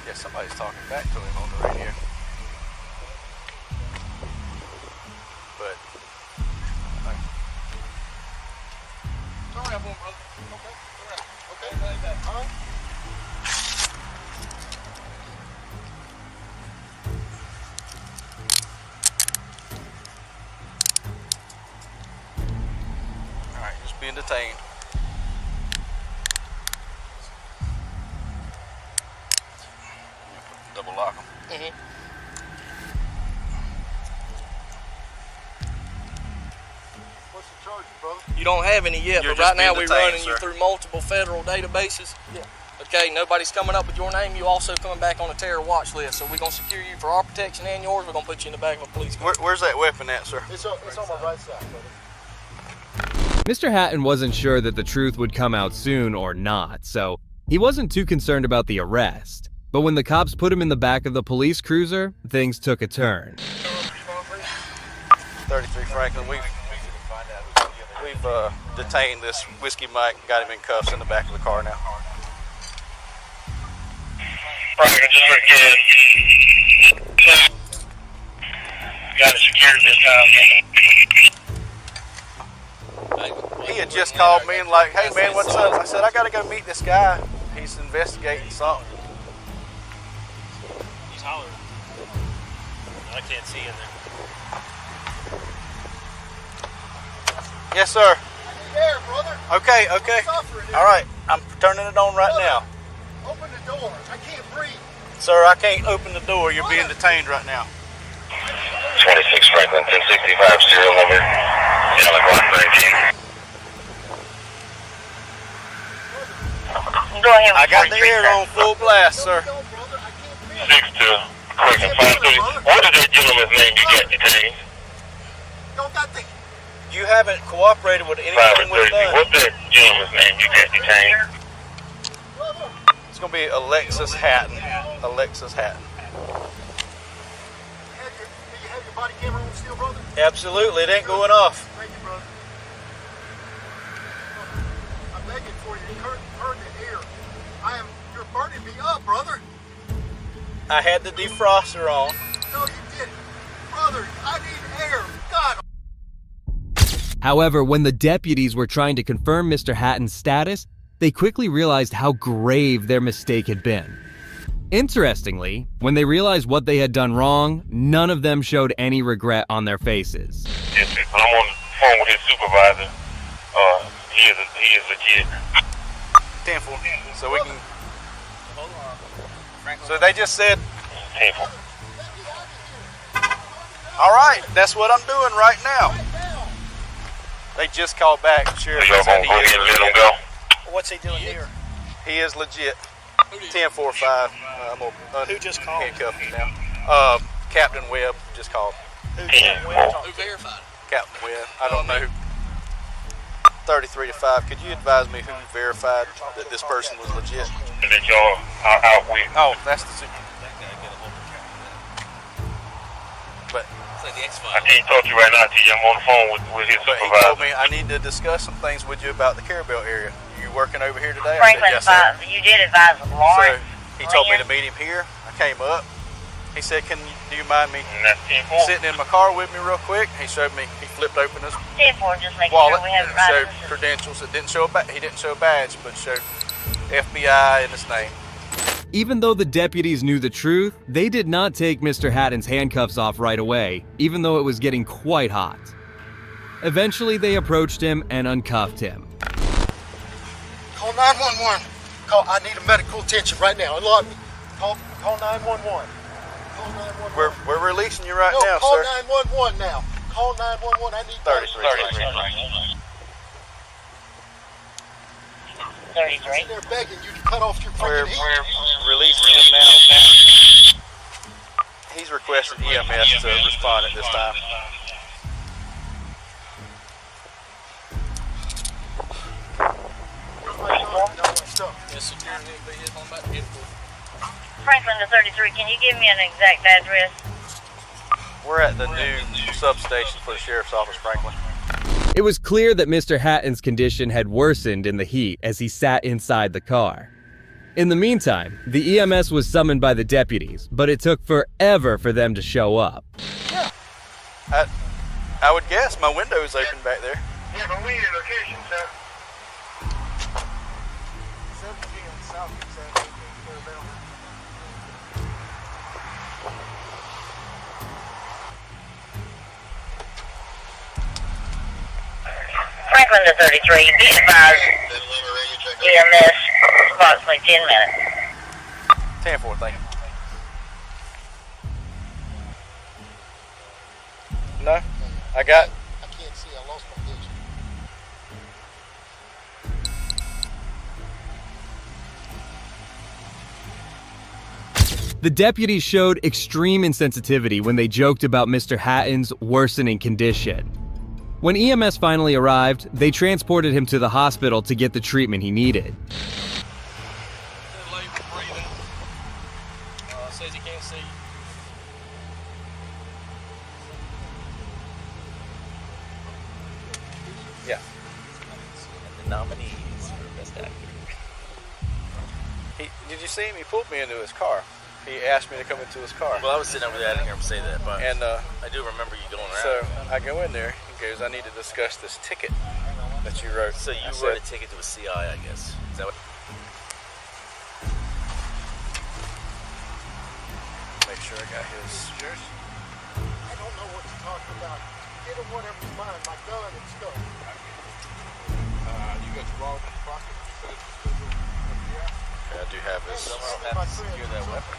Yeah, somebody's talking back to him on the radio. But Don't have one, brother. Okay. Okay. Like that. All right. all right, just being detained. Double lock them. What's the charge, brother? You don't have any yet, You're but right just being now we're detained, running you sir. through multiple federal databases. Yeah. Okay, nobody's coming up with your name. You also coming back on a terror watch list. So we're going to secure you for our protection and yours. We're going to put you in the back of a police car. Where's that weapon at, sir? It's on my right side, brother. Mr. Hatton wasn't sure that the truth would come out soon or not, so he wasn't too concerned about the arrest. But when the cops put him in the back of the police cruiser, things took a turn. 33 Franklin, we've detained this Whiskey Mike, got him in cuffs in the back of the car now. Franklin, just again. Got it secured this time. He had just called me and like, hey man, what's up? I said, I gotta go meet this guy. He's investigating something. He's hollering. I can't see in there. Yes, sir. There, brother. Okay. All right, I'm turning it on right now. Open the door. I can't breathe. Sir, I can't open the door. You're being detained right now. 26 Franklin, 1065, serial number, Yellow Block 19. Go ahead. I got the air on full blast, sir. 6 to Correction 530. What is that gentleman's name you got detained? Don't got the... You haven't cooperated with anything we've 530. done. What's that gentleman's name you got detained? It's gonna be Alexis Hatton. Alexis Hatton. Do you have your body camera on still, brother? Absolutely, it ain't going off. Thank you, brother. I'm begging for you. Turn the air. You're burning me up, brother. I had the defroster on. No, you didn't. Brother, I need air. God. However, when the deputies were trying to confirm Mr. Hatton's status, they quickly realized how grave their mistake had been. Interestingly, when they realized what they had done wrong, none of them showed any regret on their faces. Yes, sir. I'm on the phone with his supervisor. He is legit. 10-4. So we can. So they just said. 10-4. All right, that's what I'm doing right now. They just called back. Sheriff Y'all said gonna go ahead and let him go? What's he doing here? he is legit. 10-4-5. I'm gonna Who just called? handcuff him now. Captain Webb just called. Who verified? Captain Webb. I don't know who. 33-5. Could you advise me who verified that this person was legit? That y'all are out with. Oh, that's the super. But I can't talk to you right now till I'm on the phone with his but he supervisor. told me I need to discuss some things with you about the Carabel area. You working over here today? Franklin, I said, yes, sir. you did advise Lawrence. So he told me to meet him here. I came up. He said, do you mind me sitting in my car with me real quick? He showed me, he flipped open his 10-4, just making wallet sure we have and it right. showed credentials. It didn't show he didn't show a badge, but showed FBI in his name. Even though the deputies knew the truth, they did not take Mr. Hatton's handcuffs off right away, even though it was getting quite hot. Eventually, they approached him and uncuffed him. Call 911. I need a medical attention right now. Unlock me. Call 911. Call 911. We're releasing you right no, now, call sir. 911 now. Call 911. I need 33. 33. I'm there begging you to cut off your We're fucking heat. releasing him now. He's requested EMS to respond at this time. Franklin to 33, can you give me an exact address? We're at the new substation for the sheriff's office, Franklin. It was clear that Mr. Hatton's condition had worsened in the heat as he sat inside the car. In the meantime, the EMS was summoned by the deputies, but it took forever for them to show up. Yeah. I would guess my window is open back there. Yeah, but we need a location, sir. 17 South Franklin to 33, be advised EMS approximately 10 minutes. 10-4, thank you. No, I can't see, I lost my vision. The deputies showed extreme insensitivity when they joked about Mr. Hatton's worsening condition. When EMS finally arrived, they transported him to the hospital to get the treatment he needed. Says he can't see. Yeah. The nominees for Best Actor. Did you see him? He pulled me into his car. He asked me to come into his car. Well, I was sitting over there. I didn't hear him say that, but and I do remember you going around. So I go in there. He goes, "I need to discuss this ticket that you wrote." So you wrote a ticket to a CI, I guess. Is that what? Make sure I got his. Yours? I don't know what you're talking about. Get him whatever's mine. My gun and stuff. You got your wallet in your pocket? I do have his. Someone have to secure that weapon.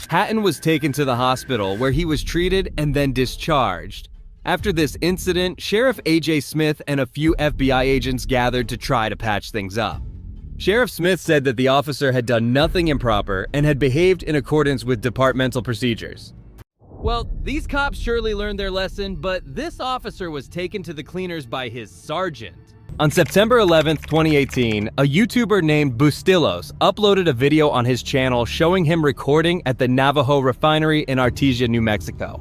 Hatton was taken to the hospital where he was treated and then discharged. After this incident, Sheriff A.J. Smith and a few FBI agents gathered to try to patch things up. Sheriff Smith said that the officer had done nothing improper and had behaved in accordance with departmental procedures. Well, these cops surely learned their lesson, but this officer was taken to the cleaners by his sergeant. On September 11th, 2018, a YouTuber named Bustillos uploaded a video on his channel showing him recording at the Navajo refinery in Artesia, New Mexico.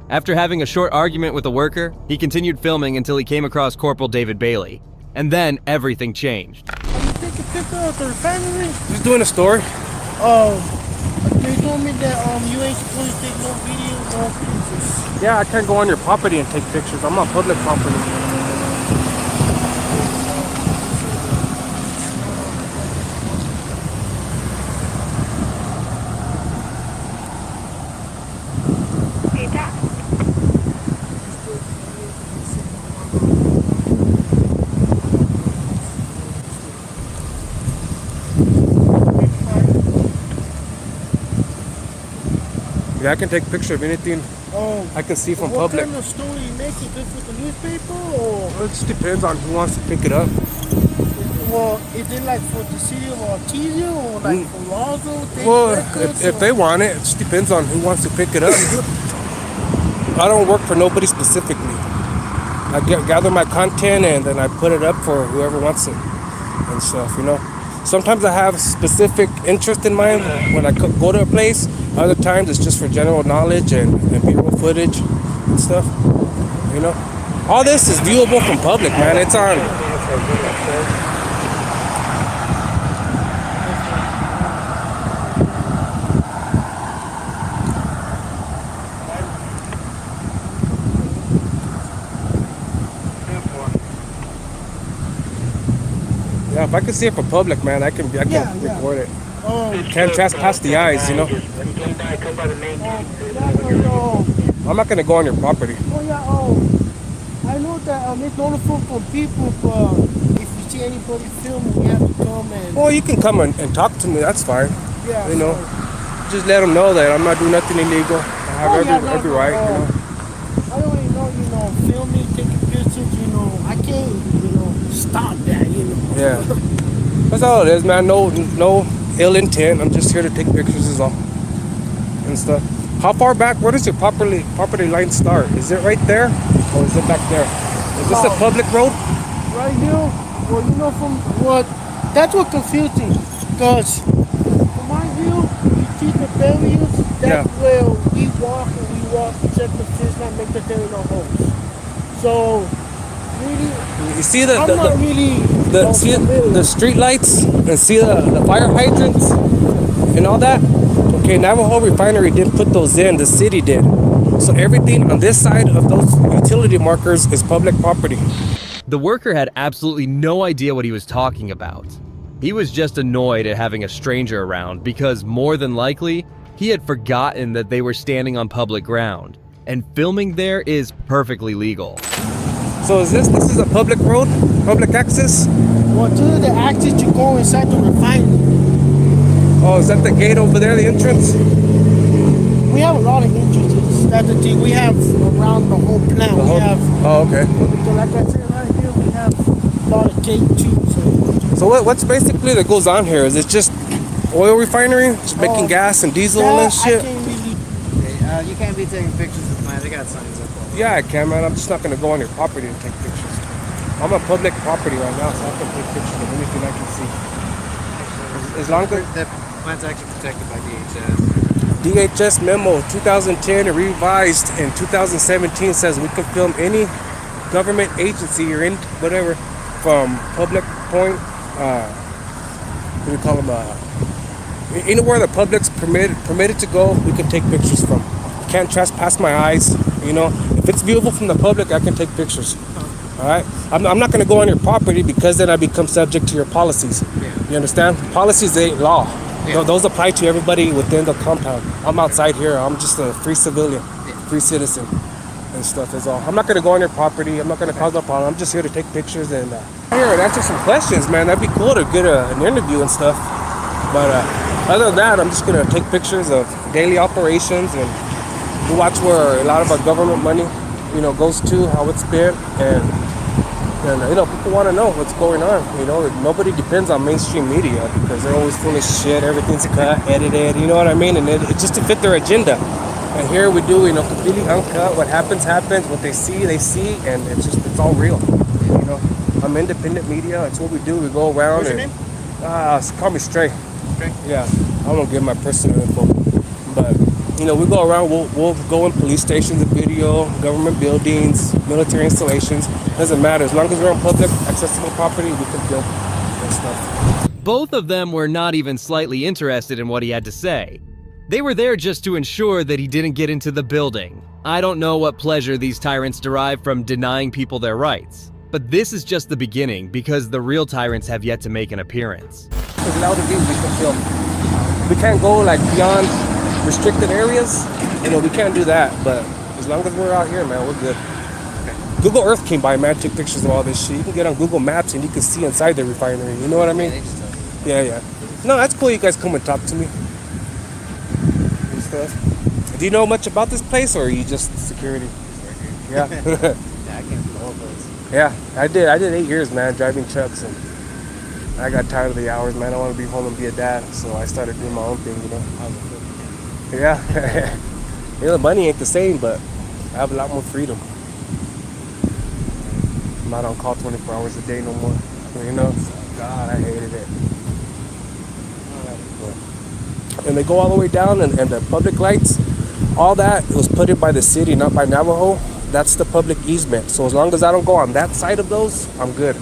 After having a short argument with a worker, he continued filming until he came across Corporal David Bailey. And then everything changed. Are you taking pictures of the refinery? Just doing a story. They told me that you ain't supposed to take no videos or pictures. Yeah, I can't go on your property and take pictures. I'm on public property. Yeah, I can take a picture of anything I can see from public. What kind of story you make? Is this with the newspaper or? It just depends on who wants to pick it up. Well, is it like for the city of Artesia or like for Roswell? Well, if they want it, it just depends on who wants to pick it up. I don't work for nobody specifically. I gather my content and then I put it up for whoever wants it and stuff, you know. Sometimes I have specific interest in mind when I go to a place. Other times it's just for general knowledge and B-roll footage and stuff, you know. All this is viewable from public, man. It's on. Yeah, if I can see it for public, man, I can record it. Can't trespass the eyes, you know. I'm not gonna go on your property. I know that it's not for people, but if you see anybody filming, you have to come and. Well, you can come and talk to me. That's fine. Yeah. You know, just let them know that I'm not doing nothing illegal. I have every right. You know. I don't even know, filming, taking pictures. You know, I can't, stop that. You know. Yeah. That's all it is, man. No ill intent. I'm just here to take pictures, is all, and stuff. How far back? Where does your property line start? Is it right there, or is it back there? Is this a public road? right here, well, you know, from what, that's what confused me. Because from my view, you see the barriers, that's where we walk, check the fish, not make the there are no holes. So, really, You see I'm not really the street lights and see the fire hydrants and all that? Okay, Navajo Refinery didn't put those in, the city did. So everything on this side of those utility markers is public property. The worker had absolutely no idea what he was talking about. He was just annoyed at having a stranger around because more than likely, he had forgotten that they were standing on public ground, and filming there is perfectly legal. So is this is a public road? Public access? Well, to the access to go inside the refinery. Oh, is that the gate over there, the entrance? We have a lot of entrances. That's the thing. We have around the whole plant. Oh, okay. So like I said, right here, we have a lot of gate too. So what's basically that goes on here? Is it just oil refinery? Just making gas and diesel and shit? You can't be taking pictures of the plant. They got signs up. Yeah, I can, man. I'm just not going to go on your property and take pictures. I'm on public property right now, so I can take pictures of anything I can see. As long as the plant's actually protected by DHS. DHS memo 2010 revised in 2017 says we can film any government agency or in whatever from public point. What do you call them? Anywhere the public's permitted to go, we can take pictures from. Can't trespass my eyes. You know, if it's viewable from the public, I can take pictures. All right, I'm not going to go on your property because then I become subject to your policies. You understand? Policies ain't law. Those apply to everybody within the compound. I'm outside here. I'm just a free civilian, free citizen, and stuff is all. I'm not going to go on your property. I'm not going to cause no problem. I'm just here to take pictures and here and answer some questions, man. That'd be cool to get an interview and stuff. But other than that, I'm just going to take pictures of daily operations and watch where a lot of our government money, you know, goes to, how it's spent, and you know, people want to know what's going on. You know, nobody depends on mainstream media because they're always full of shit. Everything's cut, edited. You know what I mean? And it's just to fit their agenda. And here we do, you know, completely uncut. What happens, happens. What they see, and it's all real. You know, I'm independent media. That's what we do. We go around. What's your name? Call me Stray. Stray. Yeah, I won't give my personal info, but. You know, we go around, we'll go in police stations and video, government buildings, military installations. Doesn't matter. As long as we're on public, accessible property, we can film that stuff. Both of them were not even slightly interested in what he had to say. They were there just to ensure that he didn't get into the building. I don't know what pleasure these tyrants derive from denying people their rights. But this is just the beginning because the real tyrants have yet to make an appearance. It's allowed to be, we can film. We can't go like beyond restricted areas, you know, we can't do that, but as long as we're out here, man, we're good. Google Earth came by, man, took pictures of all this shit. You can get on Google Maps and you can see inside the refinery, you know what I mean? Yeah. No, that's cool, you guys come and talk to me and stuff. Do you know much about this place, or are you just security? Yeah. Yeah, I came from the whole place. Yeah, I did 8 years, man, driving trucks, and I got tired of the hours, man. I want to be home and be a dad, so I started doing my own thing, you know. Yeah. You know, the money ain't the same, but I have a lot more freedom. I'm not on call 24 hours a day no more. You know? God, I hated it. And they go all the way down, and the public lights, all that was put in by the city, not by Navajo. That's the public easement. So as long as I don't go on that side of those, I'm good.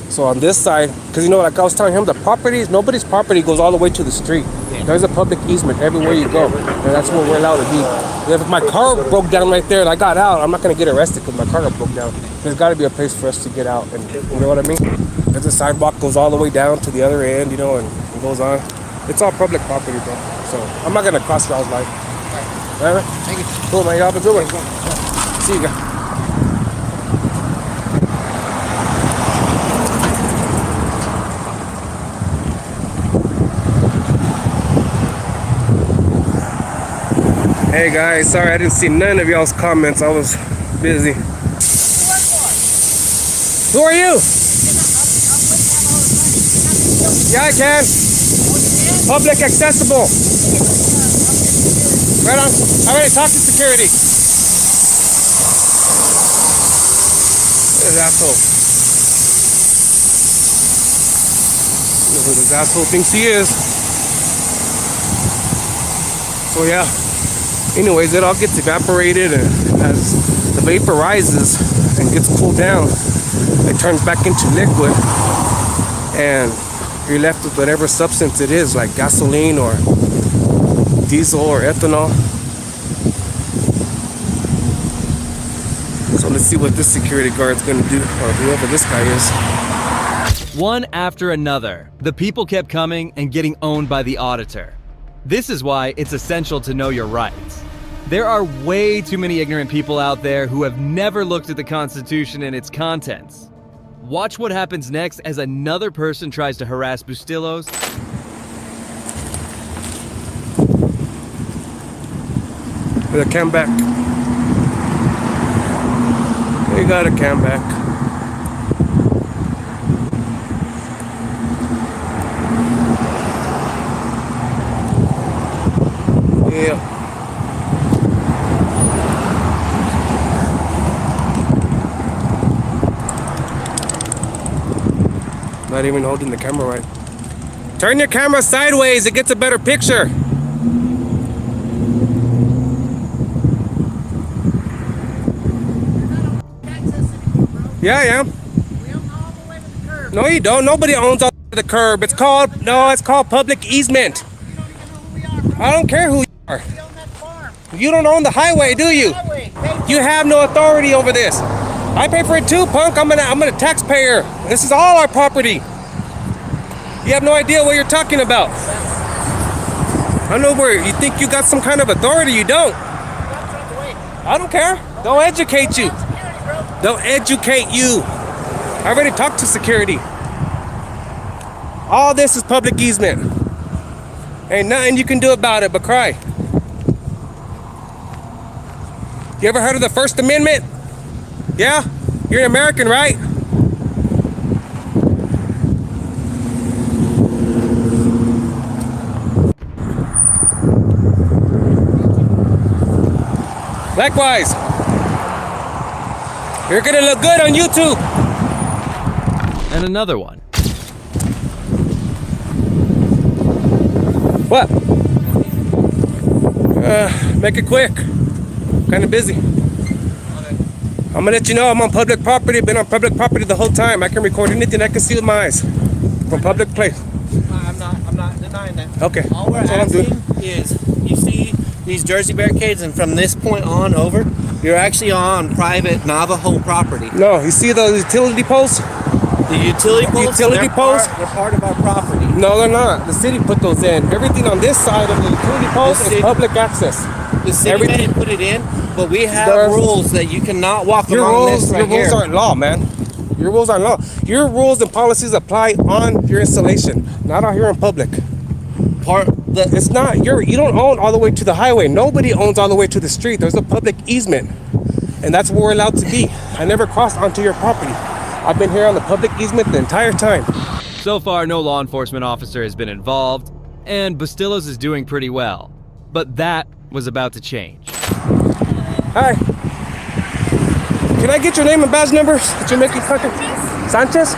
So on this side, because you know, like I was telling him, the properties, nobody's property goes all the way to the street. There's a public easement everywhere you go, and that's where we're allowed to be. If my car broke down right there and I got out, I'm not going to get arrested because my car got broke down. There's got to be a place for us to get out, and you know what I mean? There's a sidewalk goes all the way down to the other end, you know, and it goes on. It's all public property, bro. So I'm not going to cross y'all's life. All right, thank you. Cool, man. Y'all have a good one. See you guys. Hey guys, sorry I didn't see none of y'all's comments. I was busy. Who are you? Yeah, I can. Public accessible. Right on. I already talked to security. This asshole. who this asshole thinks he is. So yeah. Anyways, it all gets evaporated, and as the vapor rises and gets cooled down, it turns back into liquid, and you're left with whatever substance it is, like gasoline or diesel or ethanol. So let's see what this security guard's gonna do, or whoever this guy is. One after another, the people kept coming and getting owned by the auditor. This is why it's essential to know your rights. There are way too many ignorant people out there who have never looked at the Constitution and its contents. Watch what happens next as another person tries to harass Bustillos. With a cam back. They got a cam back. Yeah. Not even holding the camera right. Turn your camera sideways, it gets a better picture. Yeah, I am. No, you don't. Nobody owns all the curb. It's called public easement. I don't care who you are. You don't own the highway, do you? You have no authority over this. I pay for it too, punk. I'm a taxpayer. This is all our property. You have no idea what you're talking about. I know where you think you got some kind of authority. You don't. I don't care. Don't educate you. Don't educate you. I already talked to security. All this is public easement. Ain't nothing you can do about it but cry. You ever heard of the First Amendment? Yeah? You're an American, right? Likewise. You're gonna look good on YouTube. And another one. What? Make it quick. Kind of busy. I'm gonna let you know I'm on public property. Been on public property the whole time. I can record anything I can see with my eyes from public place. I'm not denying that. Okay. All we're That's what I'm asking doing. is, you see these Jersey barricades, and from this point on over, you're actually on private Navajo property. No, you see those utility poles? The utility poles? Utility poles? They're part of our property. No, they're not. The city put those in. Everything on this side of the utility poles is public access. The city may put it in, but we have rules that you cannot walk Your along rules, this right your rules here. aren't law, man. Your rules aren't law. Your rules and policies apply on your installation, not out here in public. It's not. You don't own all the way to the highway. Nobody owns all the way to the street. There's a public easement, and that's where we're allowed to be. I never crossed onto your property. I've been here on the public easement the entire time. So far, no law enforcement officer has been involved, and Bustillos is doing pretty well. But that was about to change. Hi. Can I get your name and badge number that you're making contact? Sanchez?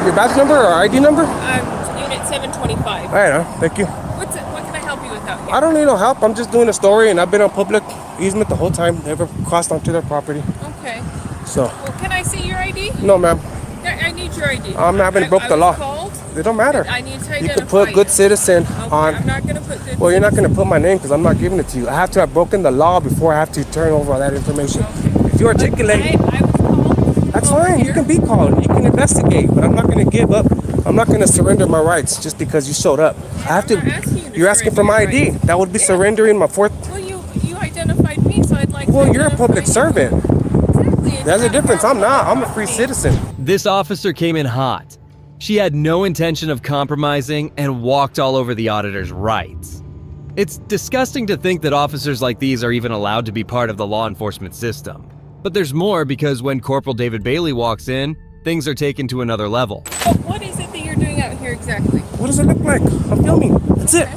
Your badge number or ID number? Unit 725. All right, thank you. What can I help you with out here? I don't need no help. I'm just doing a story, and I've been on public easement the whole time. Never crossed onto their property. Okay. So. Well, can I see your ID? No, ma'am. I need your ID. I haven't broke the law. Called. It don't matter. I need to identify You can put good citizen on. I'm not going to put good Well, you're not going to put my name because I'm not giving it to you. I have to have broken the law before I have to turn over all that information. Okay. If you articulate, I was called. That's fine. You can be called. You can investigate, but I'm not going to give up. I'm not going to surrender my rights just because you showed up. I have to. You're asking for my ID. That would be surrendering my fourth. Well, you identified me, so I'd like. Well, you're a public servant. There's a difference. I'm not. I'm a free citizen. This officer came in hot. She had no intention of compromising and walked all over the auditor's rights. It's disgusting to think that officers like these are even allowed to be part of the law enforcement system. But there's more, because when Corporal David Bailey walks in, things are taken to another level. Oh, what is it that you're doing out here exactly? What does it look like? I'm filming. That's it.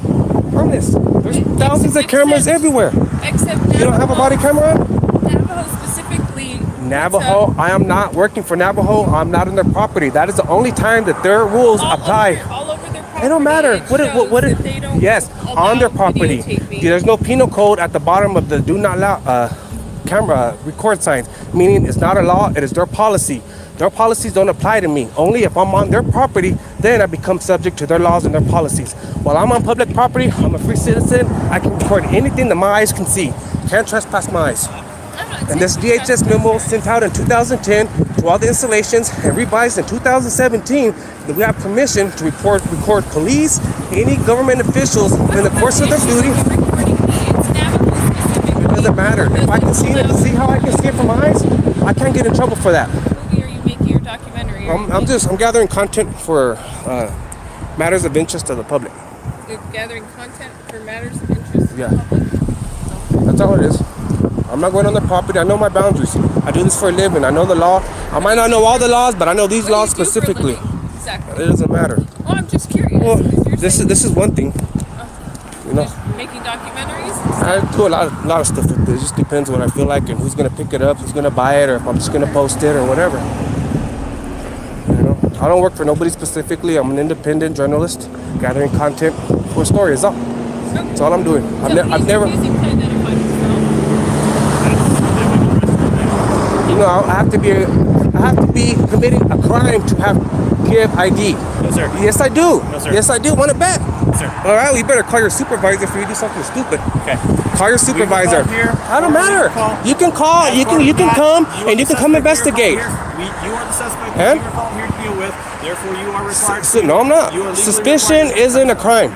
Honest. There's thousands of cameras everywhere. Except you don't have a body camera on? Navajo specifically Navajo, I am not working for Navajo. I'm not on their property. That is the only time that their rules apply. All over their property. It don't matter. Yes, on their property. There's no penal code at the bottom of the do not allow camera record signs, meaning it's not a law, it is their policy. Their policies don't apply to me. Only if I'm on their property, then I become subject to their laws and their policies. While I'm on public property, I'm a free citizen. I can record anything that my eyes can see. Can't trespass my eyes. And this DHS memo sent out in 2010 to all the installations and revised in 2017 that we have permission to record police, any government officials in the course of their duty. It doesn't matter. If I can see it, see how I can see it from my eyes, I can't get in trouble for that. Movie are you making your documentary? I'm gathering content for matters of interest to the public. You're gathering content for matters of interest. Yeah. That's all it is. I'm not going on the property. I know my boundaries. I do this for a living. I know the law. I might not know all the laws, but I know these laws specifically. Exactly. It doesn't matter. Well, I'm just curious. Well, this is one thing. You know, Making documentaries? I do a lot of stuff with this. It just depends what I feel like and who's gonna pick it up, who's gonna buy it, or if I'm just gonna post it or whatever. You know, I don't work for nobody specifically. I'm an independent journalist gathering content for a story. Is all. That's all I'm doing. I've never. You know, I have to be committing a crime to give ID. No, sir. Yes, I do. No, sir. Yes, I do. Want to bet? Yes, sir. All right, well, you better call your supervisor if you do something stupid. Okay. Call your supervisor. Here, I don't matter. You can call. You can come and you can come investigate. You are the suspect. And? You were called here to deal with. Therefore, you are required. No, I'm not. Suspicion isn't a crime.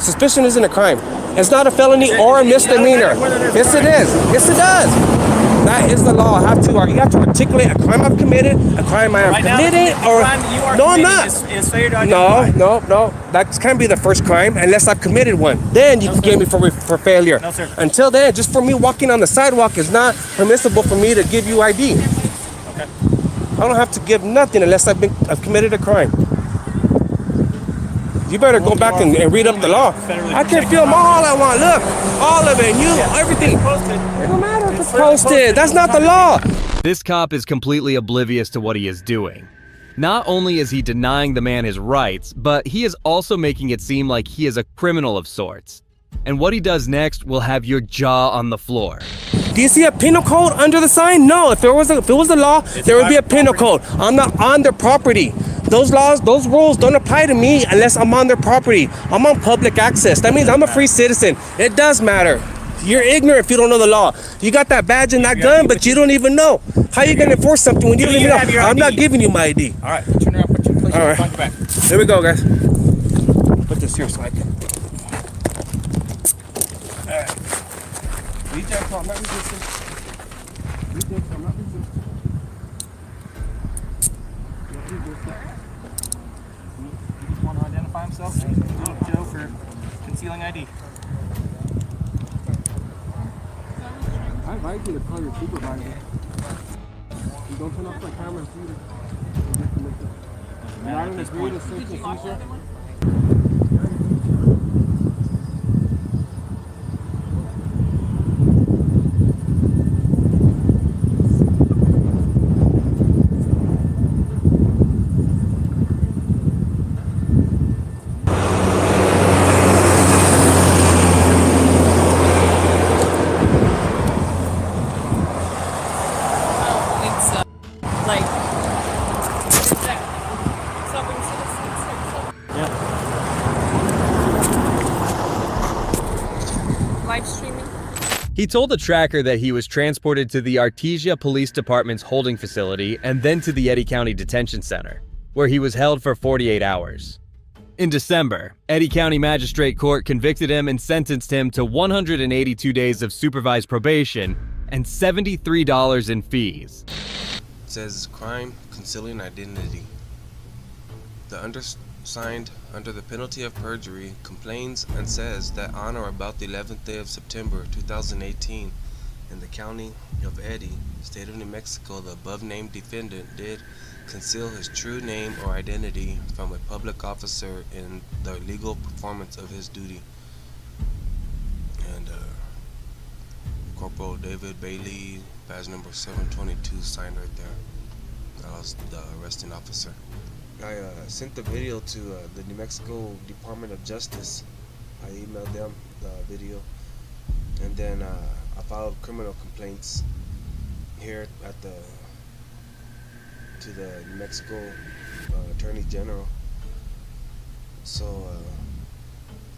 Suspicion isn't a crime. It's not a felony or a misdemeanor. Yes, it is. Yes, it does. That is the law. You have to articulate a crime I've committed, a crime I am committing, or no, I'm not. No. That can't be the first crime unless I've committed one. Then you can get me for failure. No, sir. Until then, just for me walking on the sidewalk is not permissible for me to give you ID. Okay. I don't have to give nothing unless I've committed a crime. You better go back and read up the law. I can film all I want. Look, all of it, everything. It don't matter if it's posted. That's not the law. This cop is completely oblivious to what he is doing. Not only is he denying the man his rights, but he is also making it seem like he is a criminal of sorts. And what he does next will have your jaw on the floor. Do you see a penal code under the sign? No, if it was a law, there would be a penal code. I'm not on their property. Those laws, those rules don't apply to me unless I'm on their property. I'm on public access. That means I'm a free citizen. It does matter. You're ignorant if you don't know the law. You got that badge and that gun, but you don't even know. How are you going to enforce something when you don't even know? I'm not giving you my ID. All right. Turn around. Put your place. All right. Back. Here we go, guys. Put this here so I can. All right. Read that call. I'm not resisting. Read that call. I'm not resisting. You just want to identify himself? Joe for concealing ID. I invite you to call your supervisor. You don't turn off the camera and see it. Not in agreement with search and seizure. He told the tracker that he was transported to the Artesia Police Department's holding facility and then to the Eddy County Detention Center, where he was held for 48 hours. In December, Eddy County Magistrate Court convicted him and sentenced him to 182 days of supervised probation and $73 in fees. It says crime, concealing identity. The undersigned, under the penalty of perjury, complains and says that on or about the 11th day of September 2018, in the county of Eddy, state of New Mexico, the above-named defendant did conceal his true name or identity from a public officer in the legal performance of his duty. And of Corporal David Bailey, badge number 722, signed right there. I was the arresting officer. I sent the video to the New Mexico Department of Justice. I emailed them the video, and then I filed criminal complaints here at to the New Mexico Attorney General. So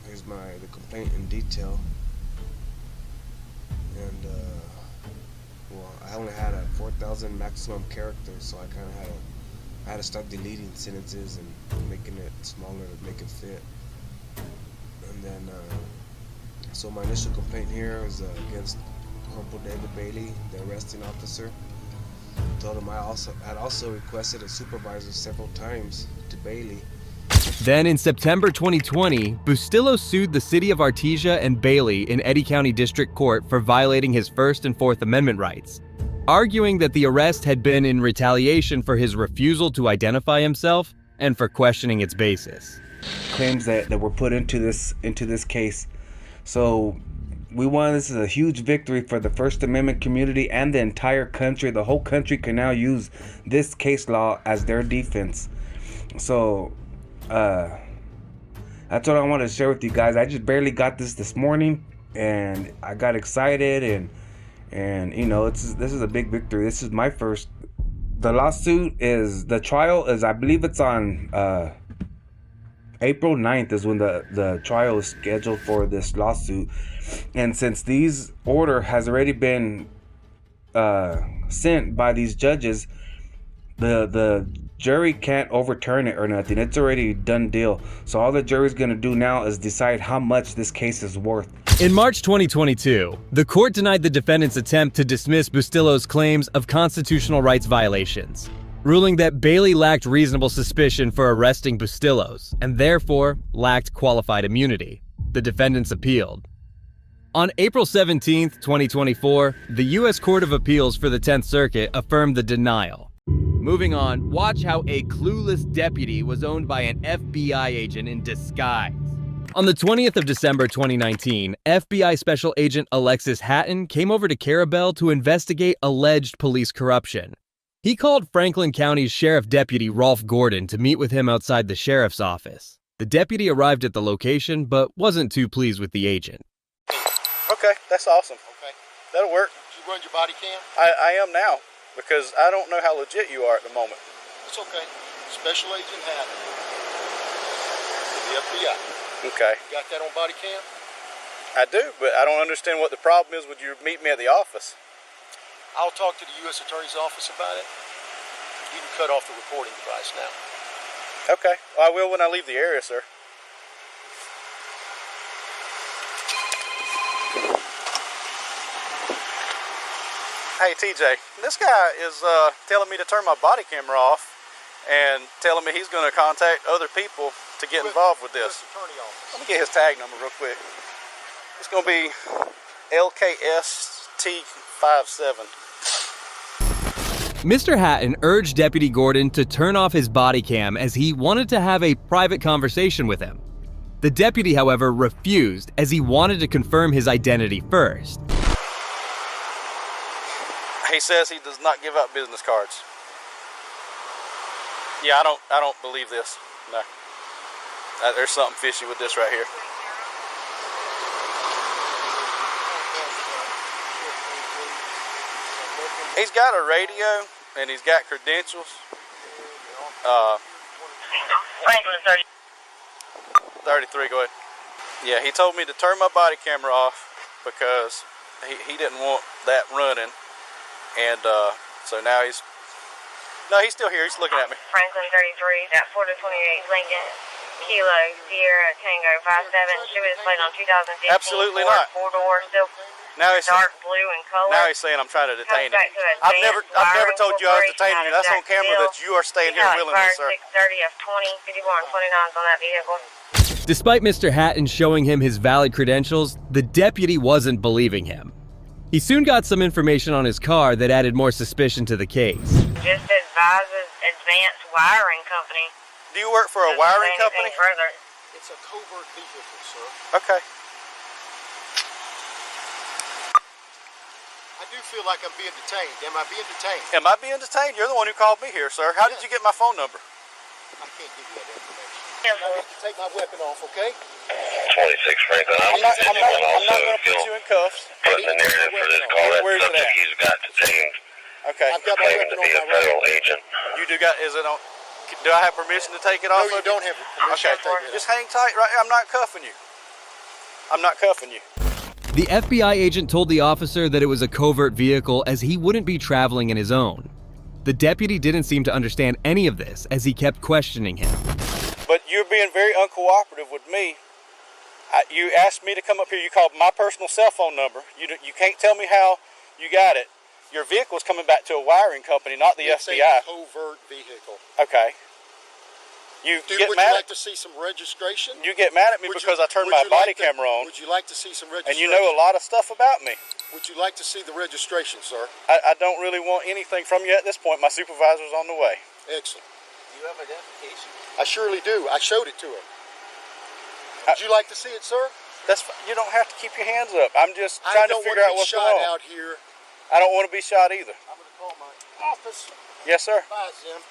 here's the complaint in detail, and well, I only had a 4,000 maximum characters, so I kind of had to start deleting sentences and making it smaller to make it fit. And then, so my initial complaint here was against Corporal David Bailey, the arresting officer. I told him I had also requested a supervisor several times to Bailey. Then in September 2020, Bustillo sued the city of Artesia and Bailey in Eddy County District Court for violating his First and Fourth Amendment rights, arguing that the arrest had been in retaliation for his refusal to identify himself and for questioning its basis. Claims that were put into this case. So we won. This is a huge victory for the First Amendment community and the entire country. The whole country can now use this case law as their defense. So that's what I want to share with you guys. I just barely got this morning, and I got excited, and you know, this is a big victory. This is my first. The trial is, I believe it's on April 9th is when the trial is scheduled for this lawsuit. And since these order has already been sent by these judges, the jury can't overturn it or nothing. It's already a done deal. So all the jury's gonna do now is decide how much this case is worth. In March 2022, the court denied the defendant's attempt to dismiss Bustillo's claims of constitutional rights violations, ruling that Bailey lacked reasonable suspicion for arresting Bustillo's and therefore lacked qualified immunity. The defendants appealed. On April 17, 2024, the U.S. Court of Appeals for the 10th Circuit affirmed the denial. Moving on, watch how a clueless deputy was owned by an FBI agent in disguise. On the 20th of December 2019, FBI Special Agent Alexis Hatton came over to Carabel to investigate alleged police corruption. He called Franklin County's Sheriff Deputy Rolf Gordon to meet with him outside the sheriff's office. The deputy arrived at the location but wasn't too pleased with the agent. Okay, that's awesome. Okay. That'll work. Did you run your body cam? I am now, because I don't know how legit you are at the moment. It's okay. Special Agent Hatton. The FBI. Okay. You got that on body cam? I do, but I don't understand what the problem is when you meet me at the office. I'll talk to the U.S. Attorney's Office about it. You can cut off the recording device now. Okay. Well, I will when I leave the area, sir. Hey, TJ, this guy is telling me to turn my body camera off and telling me he's going to contact other people to get involved with this. Let me get his tag number real quick. It's going to be LKST57. Mr. Hatton urged Deputy Gordon to turn off his body cam as he wanted to have a private conversation with him. The deputy, however, refused as he wanted to confirm his identity first. He says he does not give out business cards. Yeah, I don't believe this. No. There's something fishy with this right here. He's got a radio and he's got credentials. 33, go ahead. Yeah, he told me to turn my body camera off because he didn't want that running. And so now he's still here. He's looking at me. Franklin 33, at 428 Lincoln, Kilo, Sierra, Tango 57. She was played on 2015. Absolutely not. Four-door, still now he's dark blue in color. Now he's saying I'm trying to detain him. I've never told you I was detaining you. That's on camera that you are staying here willingly, sir. 630 F20, 54 and 29s on that vehicle. Despite Mr. Hatton showing him his valid credentials, the deputy wasn't believing him. He soon got some information on his car that added more suspicion to the case. Just advises Advanced Wiring Company. Do you work for a wiring company? Further. It's a covert vehicle, sir. Okay. I do feel like I'm being detained. Am I being detained? Am I being detained? You're the one who called me here, sir. How did you get my phone number? I can't give you that information. I need to take my weapon off, okay? 26 Franklin. I'm not going to put you in cuffs. Putting the narrative for this call. That Where's it subject at? he's got detained. Okay. I've got my Claiming weapon to be on a my federal right. agent. You do got, is it on, do I have permission to take it off? No, you don't have permission to take it Just hang tight right here. I'm not cuffing you. I'm not cuffing you. The FBI agent told the officer that it was a covert vehicle as he wouldn't be traveling in his own. The deputy didn't seem to understand any of this as he kept questioning him. But you're being very uncooperative with me. You asked me to come up here. You called my personal cell phone number. You can't tell me how you got it. Your vehicle is coming back to a wiring company, not the It's FBI. a covert vehicle. Okay. You Would you like to see some registration? You get mad at me because I turned my body camera on. Would you like to see some registration? And you know a lot of stuff about me. Would you like to see the registration, sir? I don't really want anything from you at this point. My supervisor's on the way. Excellent. Do you have identification? I surely do. I showed it to him. Would you like to see it, sir? You don't have to keep your hands up. I'm just trying to figure out what's going on. I don't want to be shot out here. I don't want to be shot either. I'm going to call my office. Yes, sir. Bye, Zim.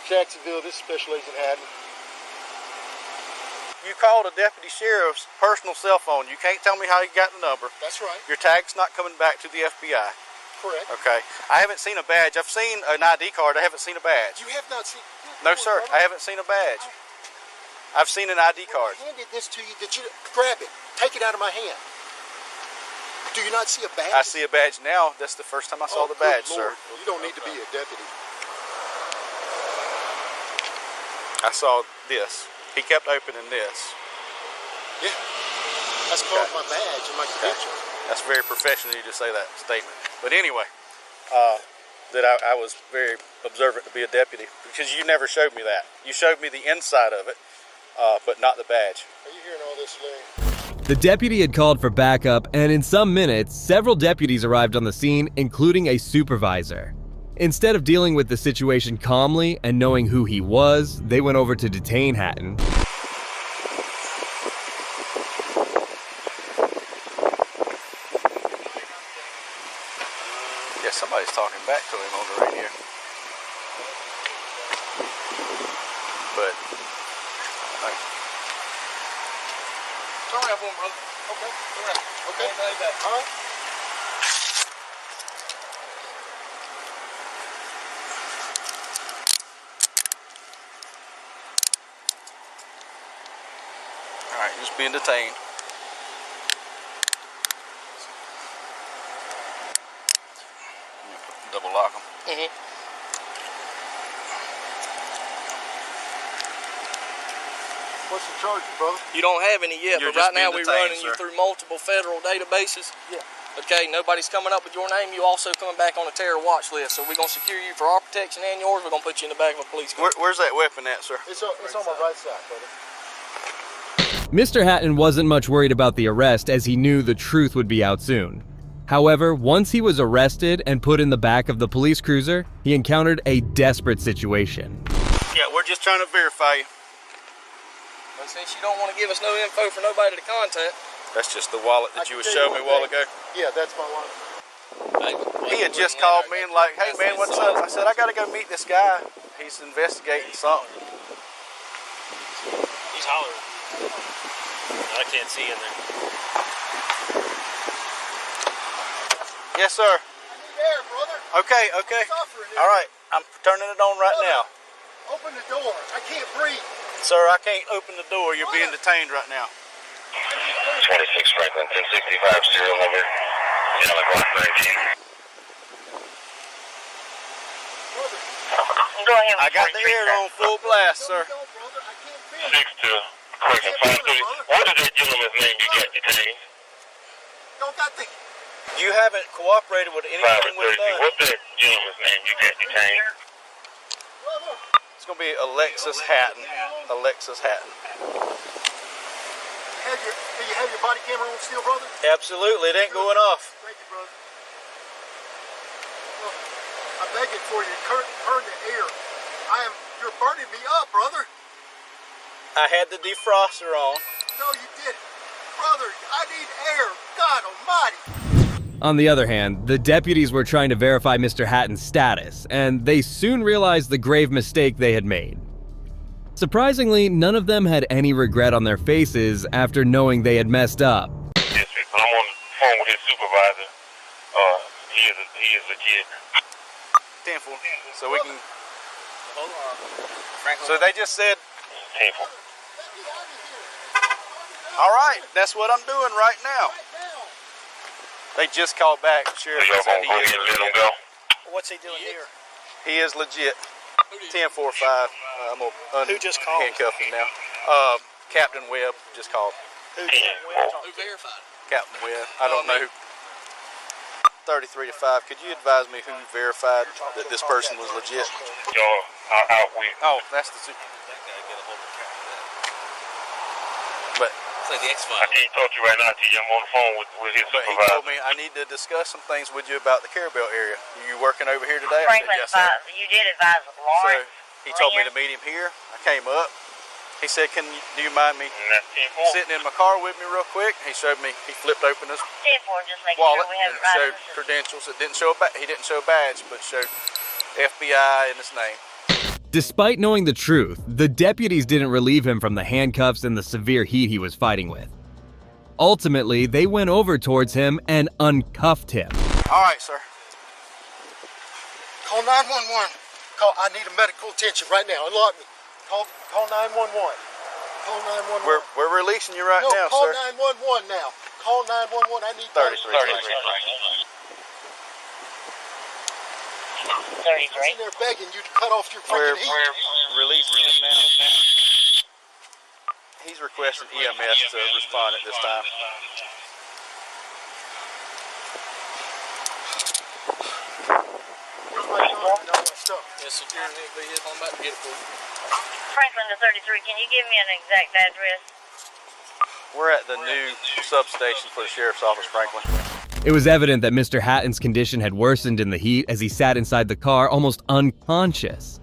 Jacksonville, this is Special Agent Haddon. You called a deputy sheriff's personal cell phone. You can't tell me how you got the number. That's right. Your tag's not coming back to the FBI. Correct. Okay. I haven't seen a badge. I've seen an ID card. I haven't seen a badge. You have not seen... No, sir. I haven't seen a badge. I've seen an ID card. I handed this to you. Did you grab it? Take it out of my hand. Do you not see a badge? I see a badge now. That's the first time I saw the badge, sir. You don't need to be a deputy. I saw this. He kept opening this. Yeah. That's called my badge and my credentials. That's very professional you to say that statement. But anyway, that I was very observant to be a deputy because you never showed me that. You showed me the inside of it, but not the badge. Are you hearing all this, Larry? The deputy had called for backup, and in some minutes, several deputies arrived on the scene, including a supervisor. Instead of dealing with the situation calmly and knowing who he was, they went over to detain Hatton. Yeah, somebody's talking back to him on the radio. But, Turn around for him, brother. Okay, turn around. Okay, all right. all right, just being detained. Double lock them. Mm-hmm. What's the charge, brother? You don't have any yet, You're but right just being now we're detained, running you sir. through multiple federal databases. Yeah. Okay, nobody's coming up with your name. You also coming back on a terror watch list. So we're going to secure you for our protection and yours. We're going to put you in the back of a police car. Where's that weapon at, sir? It's on my right side, brother. Mr. Hatton wasn't much worried about the arrest as he knew the truth would be out soon. However, once he was arrested and put in the back of the police cruiser, he encountered a desperate situation. Yeah, we're just trying to verify you. But since you don't want to give us no info for nobody to contact. That's just the wallet that you was showing me a while ago. Yeah, that's my wallet. He had just called me and like, hey man, what's up? I said, I gotta go meet this guy. He's investigating something. He's hollering. I can't see in there. Yes, sir. I need air, brother. Okay. All right, I'm turning it on right now. Open the door. I can't breathe. Sir, I can't open the door. You're being detained right now. 26 Franklin, 1065 serial number, yellow block 19. I got the air on full blast, sir. 6 to Franklin 530. What is that gentleman's name you got detained? Don't got the... You haven't cooperated with anything we've done. What's that gentleman's name you got detained? It's gonna be Alexis Hatton. Alexis Hatton. Do you have your body camera on still, brother? Absolutely, it ain't going off. Thank you, brother. Look, I'm begging for you to turn the air. You're burning me up, brother. I had the defroster on. No, you didn't. Brother, I need air. God almighty. On the other hand, the deputies were trying to verify Mr. Hatton's status, and they soon realized the grave mistake they had made. Surprisingly, none of them had any regret on their faces after knowing they had messed up. Yes, sir. I'm on the phone with his supervisor. He is legit. 10-4. So we can. Hold on. So they just said. 10-4. All right, that's what I'm doing right now. They just called back. Sheriff So y'all said gonna go ahead and let him go? What's he doing here? He is legit. 10-4-5. I'm gonna Who just called? handcuff him now. Captain Webb just called. Who verified? Captain Webb. I don't know who. 33 to 5. Could you advise me who verified that this person was legit? Out with. Oh, that's the. But it's like the X-Files. I can't talk to you right now till I'm on the phone with his but he supervisor. told me I need to discuss some things with you about the Carabel area. Are you working over here today? Franklin, I said, yes, sir. you did advise Lawrence. So he told me to meet him here. I came up. He said, do you mind me sitting in my car with me real quick? He showed me, he flipped open his 10-4, just making wallet sure we have and it right. showed credentials. It didn't show he didn't show a badge, but showed FBI in his name. Despite knowing the truth, the deputies didn't relieve him from the handcuffs and the severe heat he was fighting with. Ultimately, they went over towards him and uncuffed him. All right, sir. Call 911. I need a medical attention right now. Unlock me. Call 911. Call 911. We're releasing you right now, call sir. Call 911 now. Call 911. I need 33. 33. I'm sitting there begging you to cut off your freaking heat. We're releasing him now. He's requesting EMS to respond at this time. Where's my gun and all my stuff? Yes, security vehicle. I'm about to get it for you. Franklin to 33, can you give me an exact address? We're at the new substation for the sheriff's office, Franklin. It was evident that Mr. Hatton's condition had worsened in the heat as he sat inside the car almost unconscious.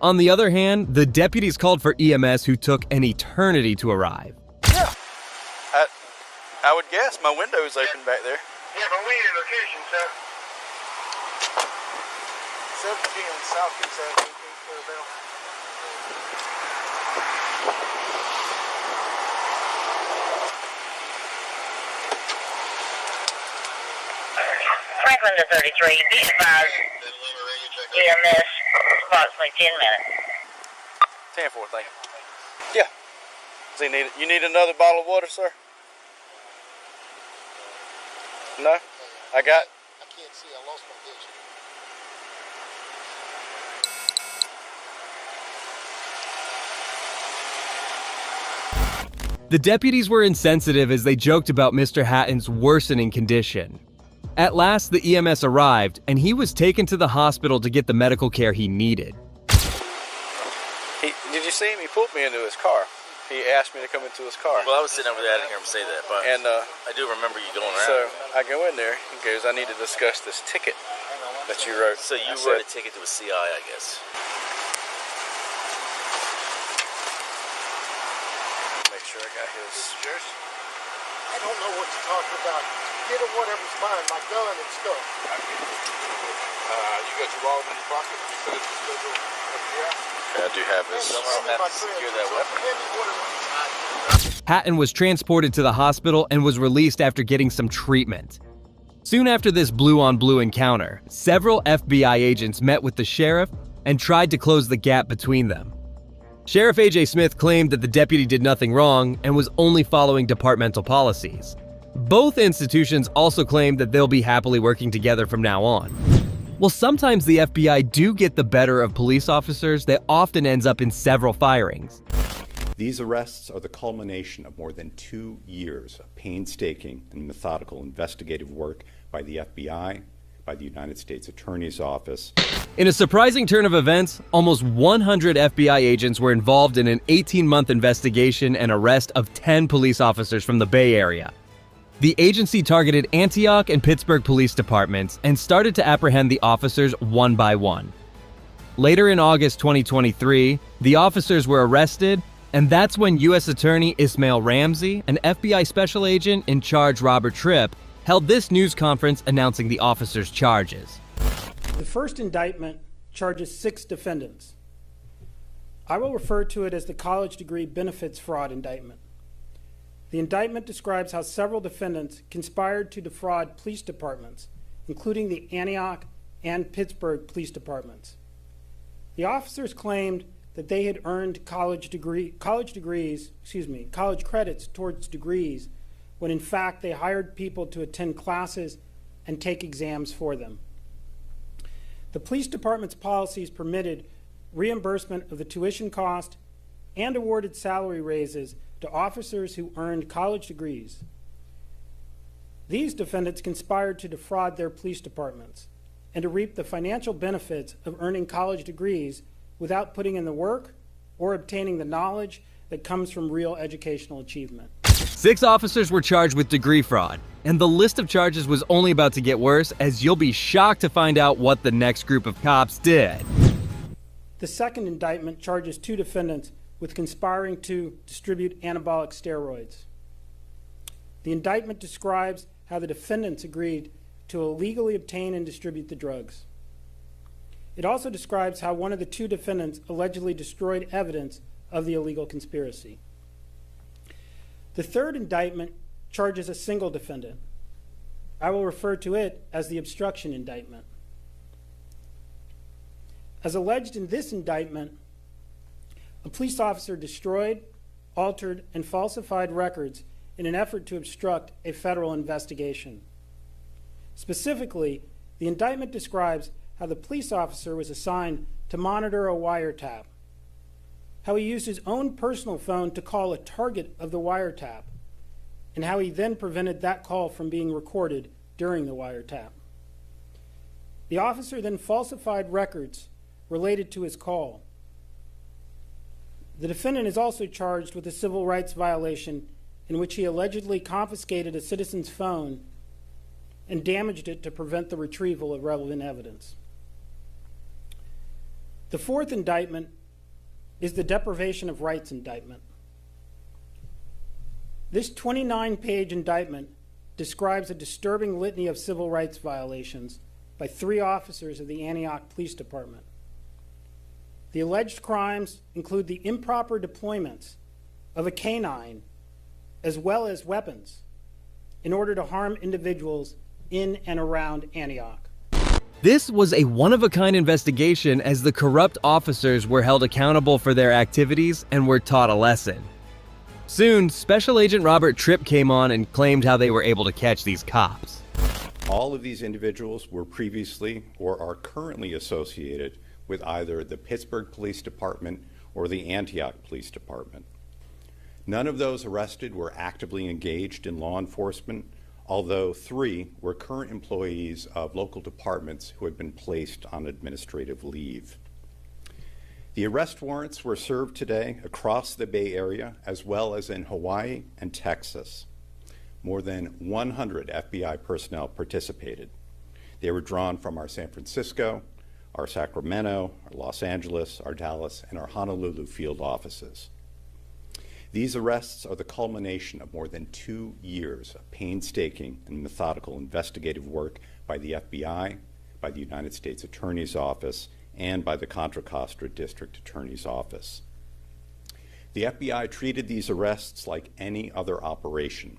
On the other hand, the deputies called for EMS, who took an eternity to arrive. Yeah. I would guess my window is open back there. Yeah, but we need a location, sir. 17 Southeast Avenue, Carabel. Franklin to 33, be advised EMS approximately 10 minutes. 10-4, thank you. Yeah. Does he need it? You need another bottle of water, sir? No? I got. I can't see. I lost my vision. The deputies were insensitive as they joked about Mr. Hatton's worsening condition. At last, the EMS arrived, and he was taken to the hospital to get the medical care he needed. Did you see him? He pulled me into his car. He asked me to come into his car. Well, I was sitting over there. I didn't hear him say that, but I do remember you going around. So I go in there. He goes, I need to discuss this ticket that you wrote. So you wrote a ticket to a CI, I guess. Make sure I got his. I don't know what you're talking about. Get him whatever's mine, my gun and stuff. You got your wallet in your pocket? You said it's scheduled FBI? I do have his. Someone have to secure that weapon. Hatton was transported to the hospital and was released after getting some treatment. Soon after this blue-on-blue encounter, several FBI agents met with the sheriff and tried to close the gap between them. Sheriff A.J. Smith claimed that the deputy did nothing wrong and was only following departmental policies. Both institutions also claimed that they'll be happily working together from now on. While sometimes the FBI do get the better of police officers, that often ends up in several firings. These arrests are the culmination of more than 2 years of painstaking and methodical investigative work by the FBI, by the United States Attorney's Office. In a surprising turn of events, almost 100 FBI agents were involved in an 18-month investigation and arrest of 10 police officers from the Bay Area. The agency targeted Antioch and Pittsburgh police departments and started to apprehend the officers one by one. Later in August 2023, the officers were arrested, and that's when U.S. Attorney Ismail Ramsey and FBI Special Agent in charge Robert Tripp held this news conference announcing the officers' charges. The first indictment charges 6 defendants. I will refer to it as the college degree benefits fraud indictment. The indictment describes how several defendants conspired to defraud police departments, including the Antioch and Pittsburgh police departments. The officers claimed that they had earned college credits towards degrees, when in fact they hired people to attend classes and take exams for them. The police department's policies permitted reimbursement of the tuition cost and awarded salary raises to officers who earned college degrees. These defendants conspired to defraud their police departments and to reap the financial benefits of earning college degrees without putting in the work or obtaining the knowledge that comes from real educational achievement. 6 officers were charged with degree fraud, and the list of charges was only about to get worse, as you'll be shocked to find out what the next group of cops did. The second indictment charges 2 defendants with conspiring to distribute anabolic steroids. The indictment describes how the defendants agreed to illegally obtain and distribute the drugs. It also describes how one of the 2 defendants allegedly destroyed evidence of the illegal conspiracy. The third indictment charges a single defendant. I will refer to it as the obstruction indictment. As alleged in this indictment, a police officer destroyed, altered, and falsified records in an effort to obstruct a federal investigation. Specifically, the indictment describes how the police officer was assigned to monitor a wiretap, how he used his own personal phone to call a target of the wiretap, and how he then prevented that call from being recorded during the wiretap. The officer then falsified records related to his call. The defendant is also charged with a civil rights violation in which he allegedly confiscated a citizen's phone and damaged it to prevent the retrieval of relevant evidence. The fourth indictment is the deprivation of rights indictment. This 29-page indictment describes a disturbing litany of civil rights violations by 3 officers of the Antioch Police Department. The alleged crimes include the improper deployments of a canine as well as weapons in order to harm individuals in and around Antioch. This was a one-of-a-kind investigation, as the corrupt officers were held accountable for their activities and were taught a lesson. Soon, Special Agent Robert Tripp came on and claimed how they were able to catch these cops. All of these individuals were previously or are currently associated with either the Pittsburgh Police Department or the Antioch Police Department. None of those arrested were actively engaged in law enforcement, although 3 were current employees of local departments who had been placed on administrative leave. The arrest warrants were served today across the Bay Area, as well as in Hawaii and Texas. More than 100 FBI personnel participated. They were drawn from our San Francisco, our Sacramento, our Los Angeles, our Dallas, and our Honolulu field offices. These arrests are the culmination of more than 2 years of painstaking and methodical investigative work by the FBI, by the United States Attorney's Office, and by the Contra Costa District Attorney's Office. The FBI treated these arrests like any other operation.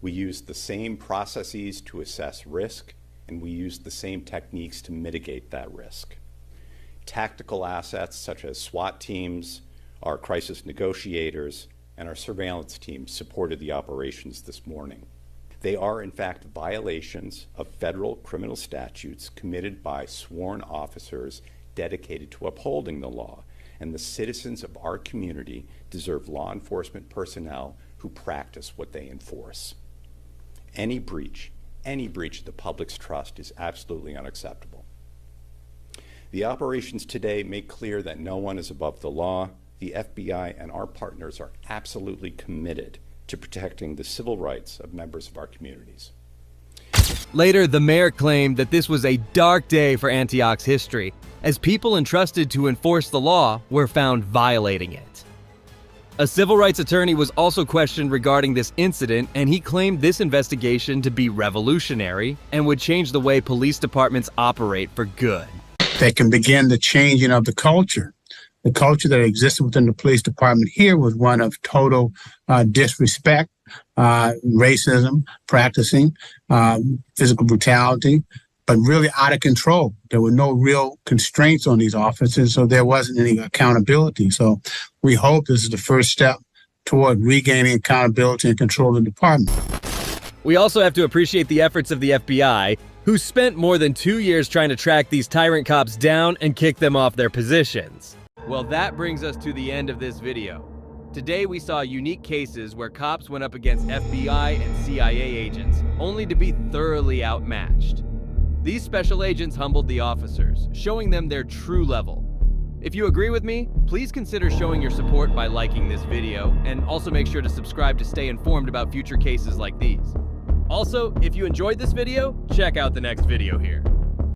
We used the same processes to assess risk, and we used the same techniques to mitigate that risk. Tactical assets such as SWAT teams, our crisis negotiators, and our surveillance teams supported the operations this morning. They are, in fact, violations of federal criminal statutes committed by sworn officers dedicated to upholding the law, and the citizens of our community deserve law enforcement personnel who practice what they enforce. Any breach of the public's trust is absolutely unacceptable. The operations today make clear that no one is above the law. The FBI and our partners are absolutely committed to protecting the civil rights of members of our communities. Later, the mayor claimed that this was a dark day for Antioch's history, as people entrusted to enforce the law were found violating it. A civil rights attorney was also questioned regarding this incident, and he claimed this investigation to be revolutionary and would change the way police departments operate for good. That can begin the changing of the culture. The culture that existed within the police department here was one of total disrespect, racism, practicing, physical brutality, but really out of control. There were no real constraints on these officers, so there wasn't any accountability. So we hope this is the first step toward regaining accountability and control of the department. We also have to appreciate the efforts of the FBI, who spent more than 2 years trying to track these tyrant cops down and kick them off their positions. Well, that brings us to the end of this video. Today we saw unique cases where cops went up against FBI and CIA agents, only to be thoroughly outmatched. These special agents humbled the officers, showing them their true level. If you agree with me, please consider showing your support by liking this video, and also make sure to subscribe to stay informed about future cases like these. Also, if you enjoyed this video, check out the next video here.